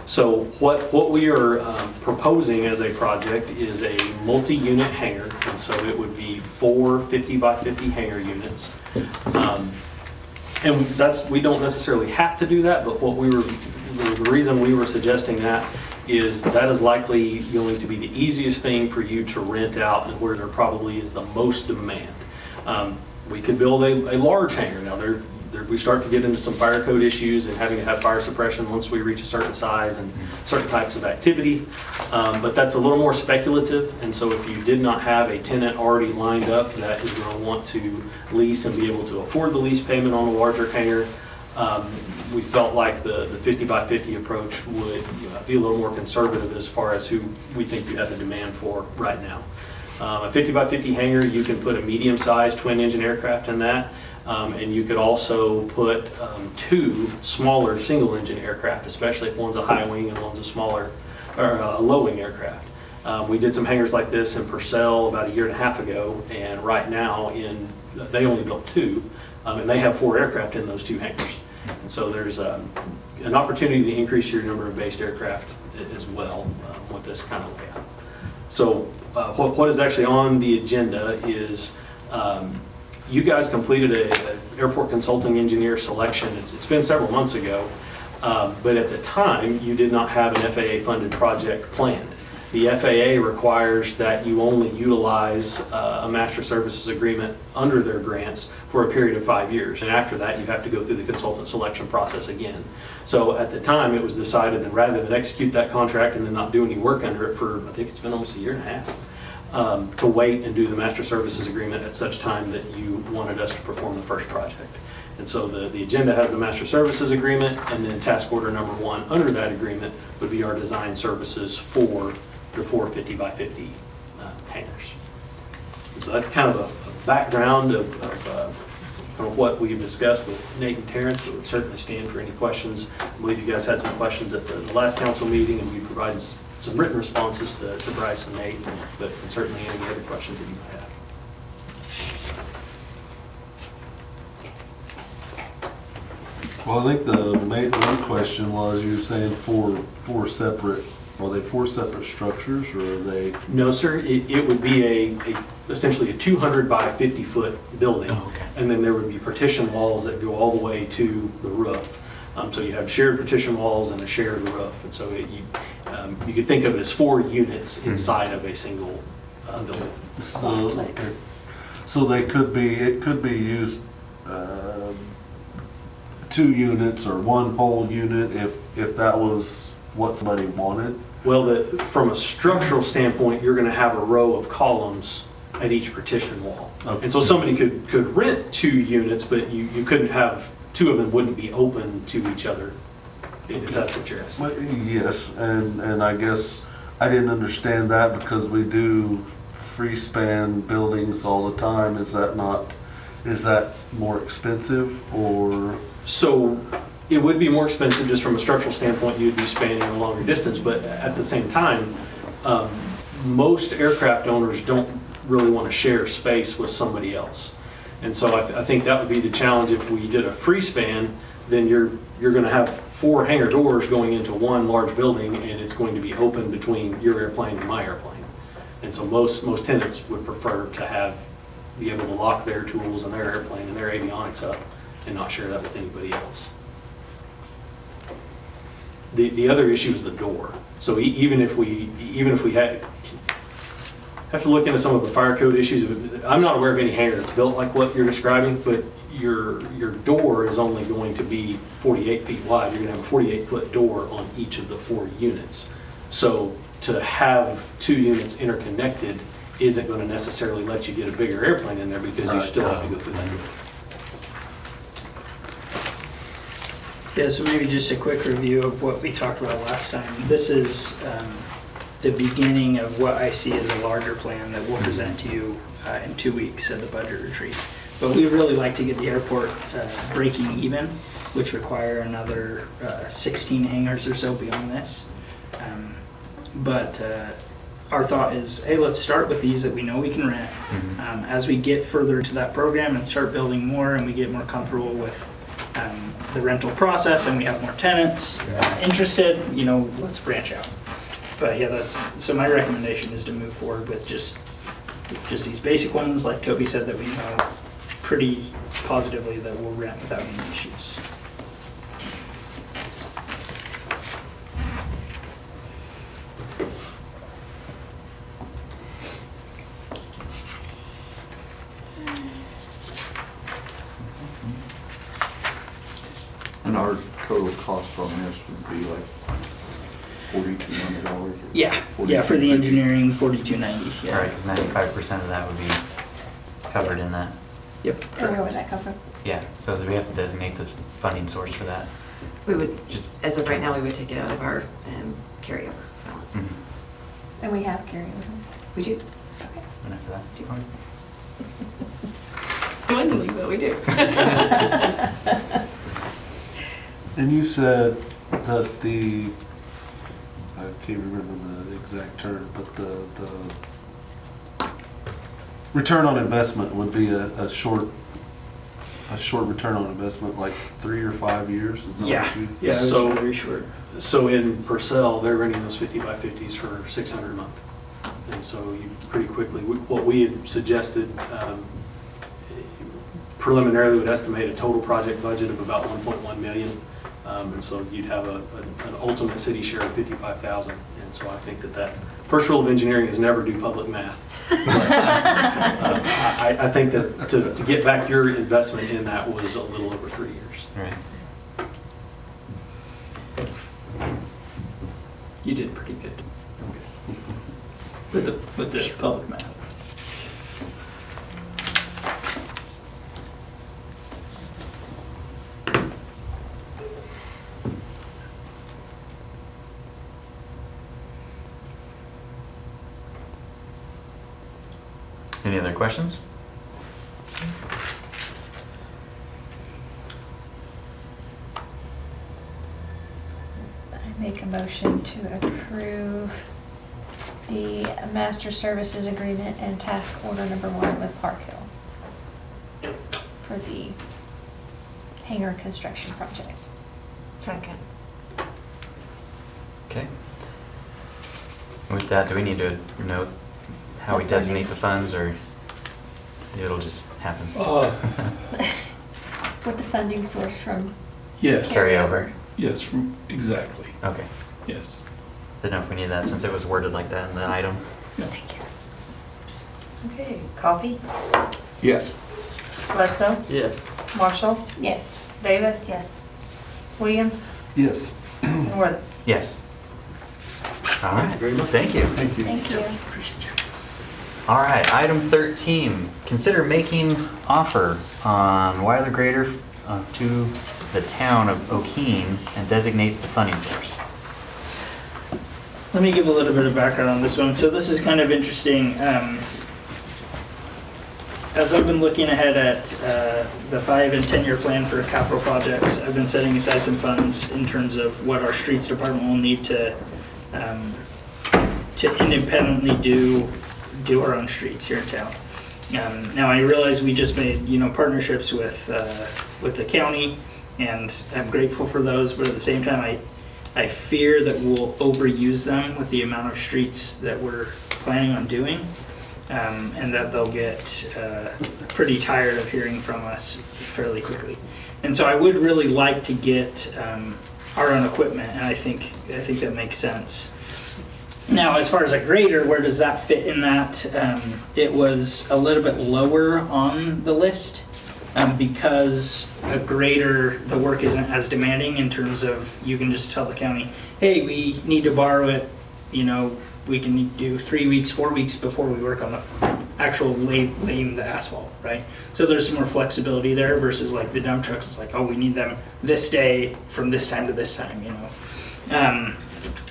So what we are proposing as a project is a multi-unit hangar, and so it would be 4 50 by 50 hangar units. And we don't necessarily have to do that, but the reason we were suggesting that is likely going to be the easiest thing for you to rent out and where there probably is the most demand. We could build a large hangar. Now we start to get into some fire code issues and having to have fire suppression once we reach a certain size and certain types of activity. But that's a little more speculative, and so if you did not have a tenant already lined up that is going to want to lease and be able to afford the lease payment on a larger hangar, we felt like the 50 by 50 approach would be a little more conservative as far as who we think you have the demand for right now. A 50 by 50 hangar, you can put a medium-sized twin-engine aircraft in that. And you could also put 2 smaller single-engine aircraft, especially if one's a high wing and one's a smaller or a low-wing aircraft. We did some hangars like this in Purcell about 1.5 years ago, and right now they only built 2, and they have 4 aircraft in those 2 hangars. And so there's an opportunity to increase your number of based aircraft as well with this kind of layout. So what is actually on the agenda is you guys completed an airport consulting engineer selection. It's been several months ago, but at the time you did not have an FAA funded project planned. The FAA requires that you only utilize a master services agreement under their grants for a period of 5 years. And after that, you have to go through the consultant selection process again. So at the time, it was decided that rather than execute that contract and then not do any work under it for, I think it's been almost 1.5 years, to wait and do the master services agreement at such time that you wanted us to perform the first project. And so the agenda has the master services agreement, and then task order number 1 under that agreement would be our design services for the 450 by 50 hangars. And so that's kind of a background of kind of what we've discussed with Nate and Terrence, but would certainly stand for any questions. I believe you guys had some questions at the last council meeting, and we provided some written responses to Bryce and Nate, but certainly any other questions that you might have. Well, I think the main one question was, you were saying four separate, are they 4 separate structures, or are they? No, sir, it would be essentially a 200 by 50 foot building. Oh, okay. And then there would be partition walls that go all the way to the roof. So you have shared partition walls and a shared roof. And so you could think of it as 4 units inside of a single building. So it could be used 2 units or 1 whole unit if that was what somebody wanted? Well, from a structural standpoint, you're going to have a row of columns at each partition wall. Okay. And so somebody could rent 2 units, but you couldn't have 2 of them wouldn't be open to each other, if that's what you're asking. Well, yes, and I guess I didn't understand that because we do free span buildings all the time. Is that more expensive, or? So it would be more expensive just from a structural standpoint. You'd be spanning a longer distance, but at the same time, most aircraft owners don't really want to share space with somebody else. And so I think that would be the challenge. If we did a free span, then you're going to have 4 hangar doors going into one large building, and it's going to be open between your airplane and my airplane. And so most tenants would prefer to be able to lock their tools and their airplane and their avionics up and not share that with anybody else. The other issue is the door. So even if we have to look into some of the fire code issues. I'm not aware of any hangar that's built like what you're describing, but your door is only going to be 48 feet wide. You're going to have a 48-foot door on each of the 4 units. So to have 2 units interconnected isn't going to necessarily let you get a bigger airplane in there, because you still have to go through that door. Yeah, so maybe just a quick review of what we talked about last time. This is the beginning of what I see as a larger plan that we'll present to you in 2 weeks at the budget retreat. But we really like to get the airport breaking even, which require another 16 hangars or so beyond this. But our thought is, hey, let's start with these that we know we can rent. As we get further into that program and start building more, and we get more comfortable with the rental process, and we have more tenants interested, let's branch out. But yeah, so my recommendation is to move forward with just these basic ones, like Toby said, that we know pretty positively that we'll rent without any issues. And our total cost on this would be like $4,200? Yeah, for the engineering, $4,290. Yeah. Right, because 95% of that would be covered in that. Yep. And where would that come from? Yeah, so do we have to designate the funding source for that? We would, as of right now, we would take it out of our carryover balance. And we have carryover. We do. Okay. Enough for that? It's dwindling, but we do. And you said that I can't remember the exact term, but the return on investment would be a short return on investment, like 3 or 5 years? Is that what you? Yeah, So- very short. So in Purcell, they're renting those 50 by 50s for $600 a month. And so you pretty quickly, what we had suggested, preliminarily would estimate a total project budget of about 1.1 million. And so you'd have an ultimate city share of 55,000. And so I think that first rule of engineering is never do public math. I think that to get back your investment in that was a little over 3 years. Right. You did pretty good. With the public math. Any other questions? I make a motion to approve the master services agreement and task order number 1 with Park Hill for the hangar construction project. Second. Okay. With that, do we need to note how we designate the funds, or it'll just happen? With the funding source from Yes. Carryover? Yes, exactly. Okay. Yes. Didn't know if we need that since it was worded like that in the item. Thank you. Okay, Coffee, Yes. Bledsoe, Yes. Marshall, Yes. Davis, Yes. Williams, Yes. and Worthing. Yes. All right, thank you. Thank you. Thank you. All right, item 13, consider making offer on Weiler Grader to the town of Okeen and designate the funding source. Let me give a little bit of background on this one. So this is kind of interesting. As I've been looking ahead at the 5 and 10-year plan for capital projects, I've been setting aside some funds in terms of what our streets department will need to independently do our own streets here in town. Now I realize we just made, partnerships with the county, and I'm grateful for those, but at the same time, I fear that we'll overuse them with the amount of streets that we're planning on doing, and that they'll get pretty tired of hearing from us fairly quickly. And so I would really like to get our own equipment, and I think that makes sense. Now, as far as a grader, where does that fit in that? It was a little bit lower on the list because a grader, the work isn't as demanding in terms of you can just tell the county, hey, we need to borrow it, we can do 3 weeks, 4 weeks before we work on the actual laying the asphalt, right? So there's some more flexibility there versus like the dump trucks, it's like, oh, we need them this day from this time to this time,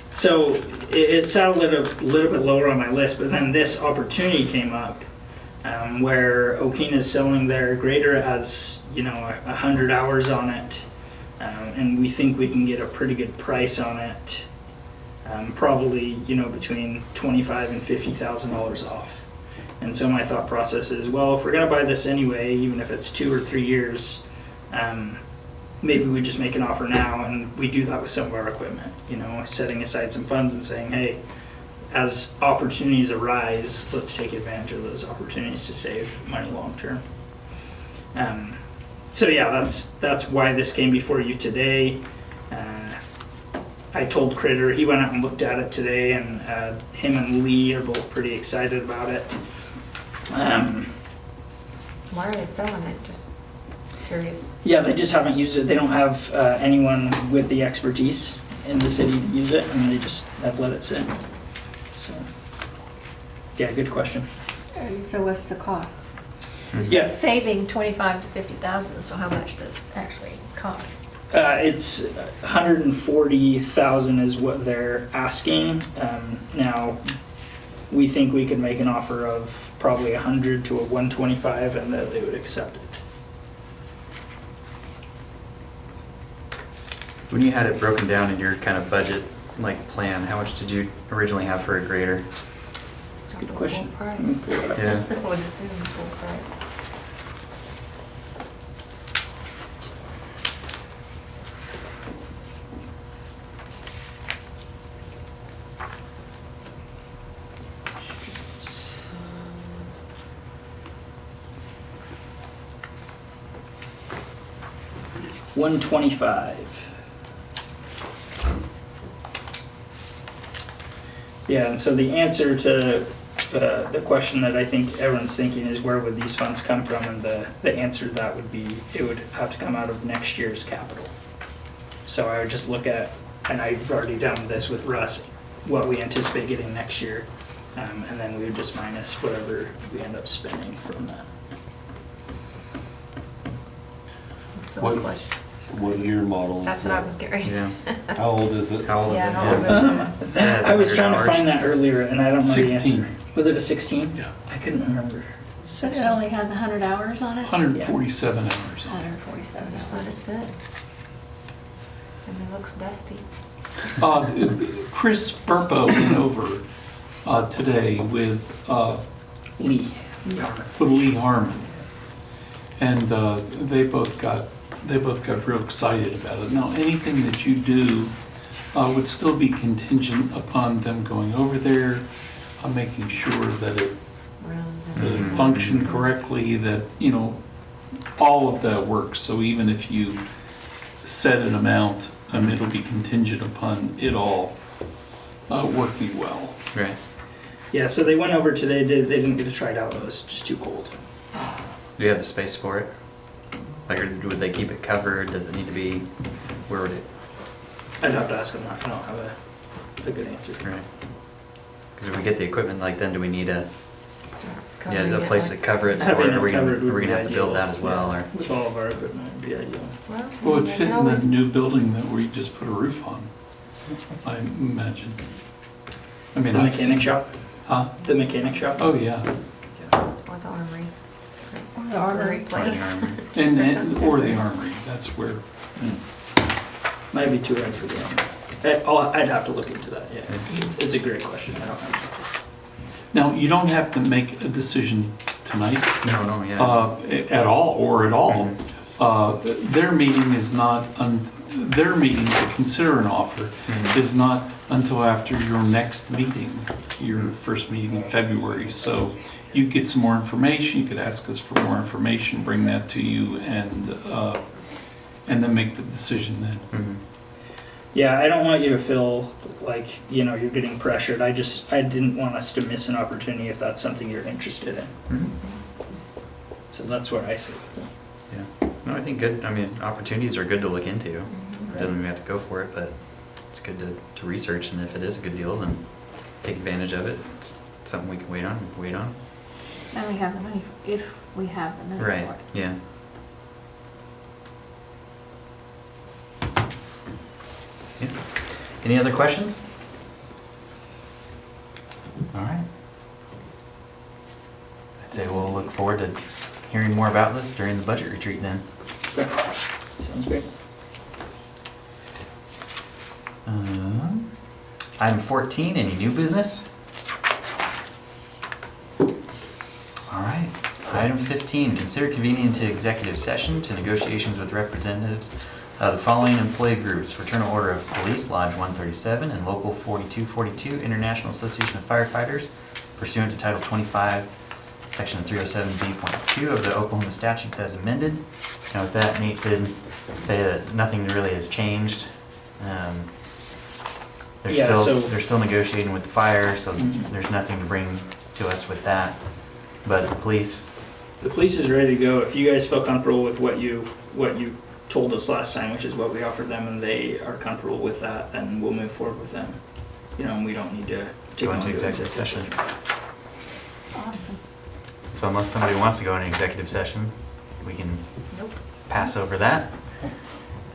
So it sat a little bit lower on my list, but then this opportunity came up where Okina is selling their grader as 100 hours on it, and we think we can get a pretty good price on it, probably between $25,000 and $50,000 off. And so my thought process is, well, if we're gonna buy this anyway, even if it's 2 or 3 years, maybe we just make an offer now, and we do that with some of our equipment, setting aside some funds and saying, hey, as opportunities arise, let's take advantage of those opportunities to save money long term. So yeah, that's why this came before you today. I told Critter, he went out and looked at it today, and him and Lee are both pretty excited about it. Why are they selling it? Just curious. Yeah, they just haven't used it. They don't have anyone with the expertise in the city to use it, and they just have let it sit. So, yeah, good question. And so what's the cost? Yeah. Saving 25 to 50,000, so how much does it actually cost? It's 140,000 is what they're asking. Now, we think we could make an offer of probably 100 to a 125, and that they would accept it. When you had it broken down in your kind of budget plan, how much did you originally have for a grader? That's a good question. Full price. Yeah. I would assume full price. $125. Yeah, and so the answer to the question that I think everyone's thinking is, where would these funds come from? And the answer to that would be, it would have to come out of next year's capital. So I would just look at, and I've already done this with Russ, what we anticipate getting next year, and then we would just minus whatever we end up spending from that. That's a What- question. What year model is That's what I was getting. Yeah. How old is it? How old is Yeah, it? how old is it? I was trying to find that earlier, and I don't know the 16. answer. Was it a 16? Yeah. I couldn't remember. So it only has 100 hours on it? 147 hours. 147 Just let it hours. sit. And it looks dusty. Chris Burpo went over today with Lee. Lee Harmon, and they both got real excited about it. Now, anything that you do would still be contingent upon them going over there, making sure that it functioned correctly, that all of that works. So even if you set an amount, it'll be contingent upon it all working well. Right. Yeah, so they went over today. They didn't get to try it out. It was just too cold. Do you have the space for it? Or would they keep it covered? Does it need to be, where would it? I'd have to ask them that. I don't have a good answer. Right. Because if we get the equipment, then do we need a Covering a it, place like- to cover it? So Having are we it gonna, covered would are we be gonna have to build ideal. that as well, Yeah, or? with all of our equipment, it'd be ideal. Well, it'd they fit can in the always- new building that we just put a roof on, I imagine. I mean, The I've mechanic seen- shop? Huh? The mechanic shop? Oh, yeah. Or the armory. The armory. Place. Or the armory, that's where. Might be too early for the army. I'd have to look into that, yeah. It's a great question. I don't have an answer. Now, you don't have to make a decision tonight. No, yeah. At all, or at all. Their meeting is not, their meeting to consider an offer is not until after your next meeting, your first meeting in February. So you get some more information, you could ask us for more information, bring that to you, and then make the decision then. Mhm. Yeah, I don't want you to feel like, you know, you're getting pressured. I didn't want us to miss an opportunity if that's something you're interested in. Mhm. So that's what I say. Yeah. No, I think good. I mean, opportunities are good to look into. Doesn't mean we have to go for it, but it's good to research. And if it is a good deal, then take advantage of it. It's something we can wait on. And we have the money, if we have the money Right. for it. Yeah. Yeah. Any other questions? All right. I'd say we'll look forward to hearing more about this during the budget retreat then. Sounds great. Item 14, any new business? All right. Item 15, consider convening into executive session to negotiations with representatives of the following employee groups: Fraternal Order of Police, Lodge 137, and Local 4242, International Association of Firefighters, pursuant to Title 25, Section 307B.2 of the Oklahoma statutes as amended. Now with that, Nate did say that nothing really has changed. They're still negotiating with the fire, so there's nothing to bring to us with that. But the police is ready to go. If you guys feel comfortable with what you told us last time, which is what we offered them, and they are comfortable with that, then we'll move forward with them. You know, and we don't need to go into executive session. Awesome. So unless somebody wants to go into executive session, we can pass over that.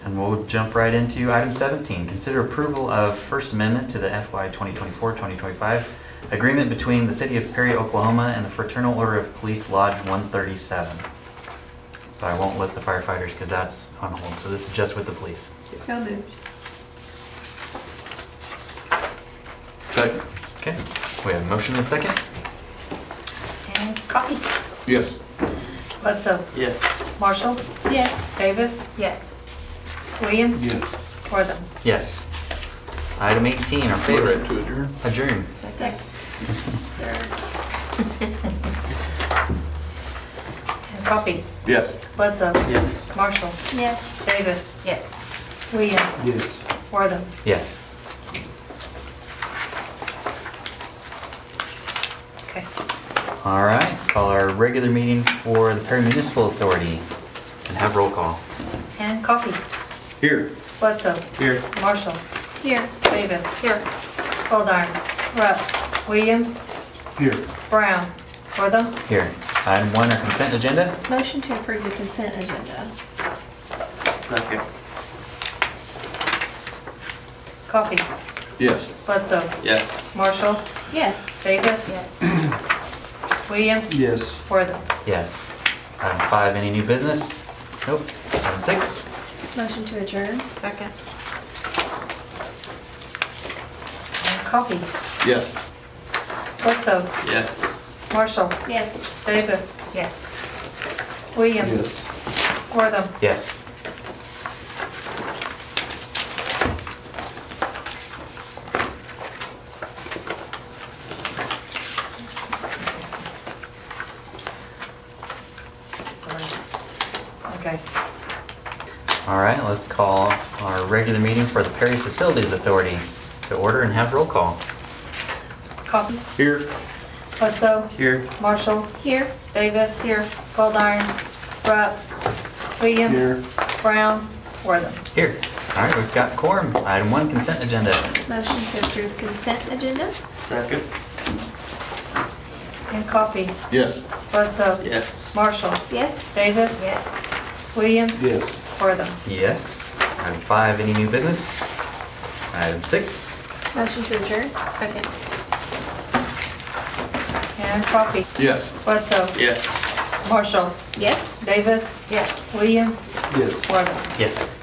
And we'll jump right into item 17. Consider approval of First Amendment to the FY 2024-2025 agreement between the City of Perry, Oklahoma and the Fraternal Order of Police, Lodge 137. But I won't list the firefighters because that's on hold. So this is just with the police. So moved. Second. Okay. We have a motion and a second. And Coffee? Yes. Bledsoe? Yes. Marshall? Yes. Davis? Yes. Williams? Yes. Wortham? Yes. Item 18, our We're favorite. ready to adjourn. Adjourn. Second. And Coffee? Yes. Bledsoe? Yes. Marshall? Yes. Davis? Yes. Williams? Yes. Wortham? Yes. Okay. All right, let's call our regular meeting for the Perry Municipal Authority and have roll call. And Coffee? Here. Bledsoe? Here. Marshall? Here. Davis? Here. Goldar? Rupp? Williams? Here. Brown? Wortham? Here. Item 1, our consent agenda. Motion to approve the consent agenda. Second. Coffee? Yes. Bledsoe? Yes. Marshall? Yes. Davis? Yes. Williams? Yes. Wortham? Yes. Item 5, any new business? Nope. Item 6. Motion to adjourn. Second. And Coffee? Yes. Bledsoe? Yes. Marshall? Yes. Davis? Yes. Williams? Yes. Wortham? Yes. Okay. All right, let's call our regular meeting for the Perry Facilities Authority to order and have roll call. Coffee? Here. Bledsoe? Here. Marshall? Here. Davis? Here. Goldar? Rupp? Williams? Here. Brown? Wortham? Here. All right, we've got quorum. Item 1, consent agenda. Motion to approve consent agenda. Second. And Coffee? Yes. Bledsoe? Yes. Marshall? Yes. Davis? Yes. Williams? Yes. Wortham? Yes. Item 5, any new business? Item 6. Motion to adjourn. Second. And Coffee? Yes. Bledsoe? Yes. Marshall? Yes. Davis? Yes. Williams? Yes. Wortham? Yes.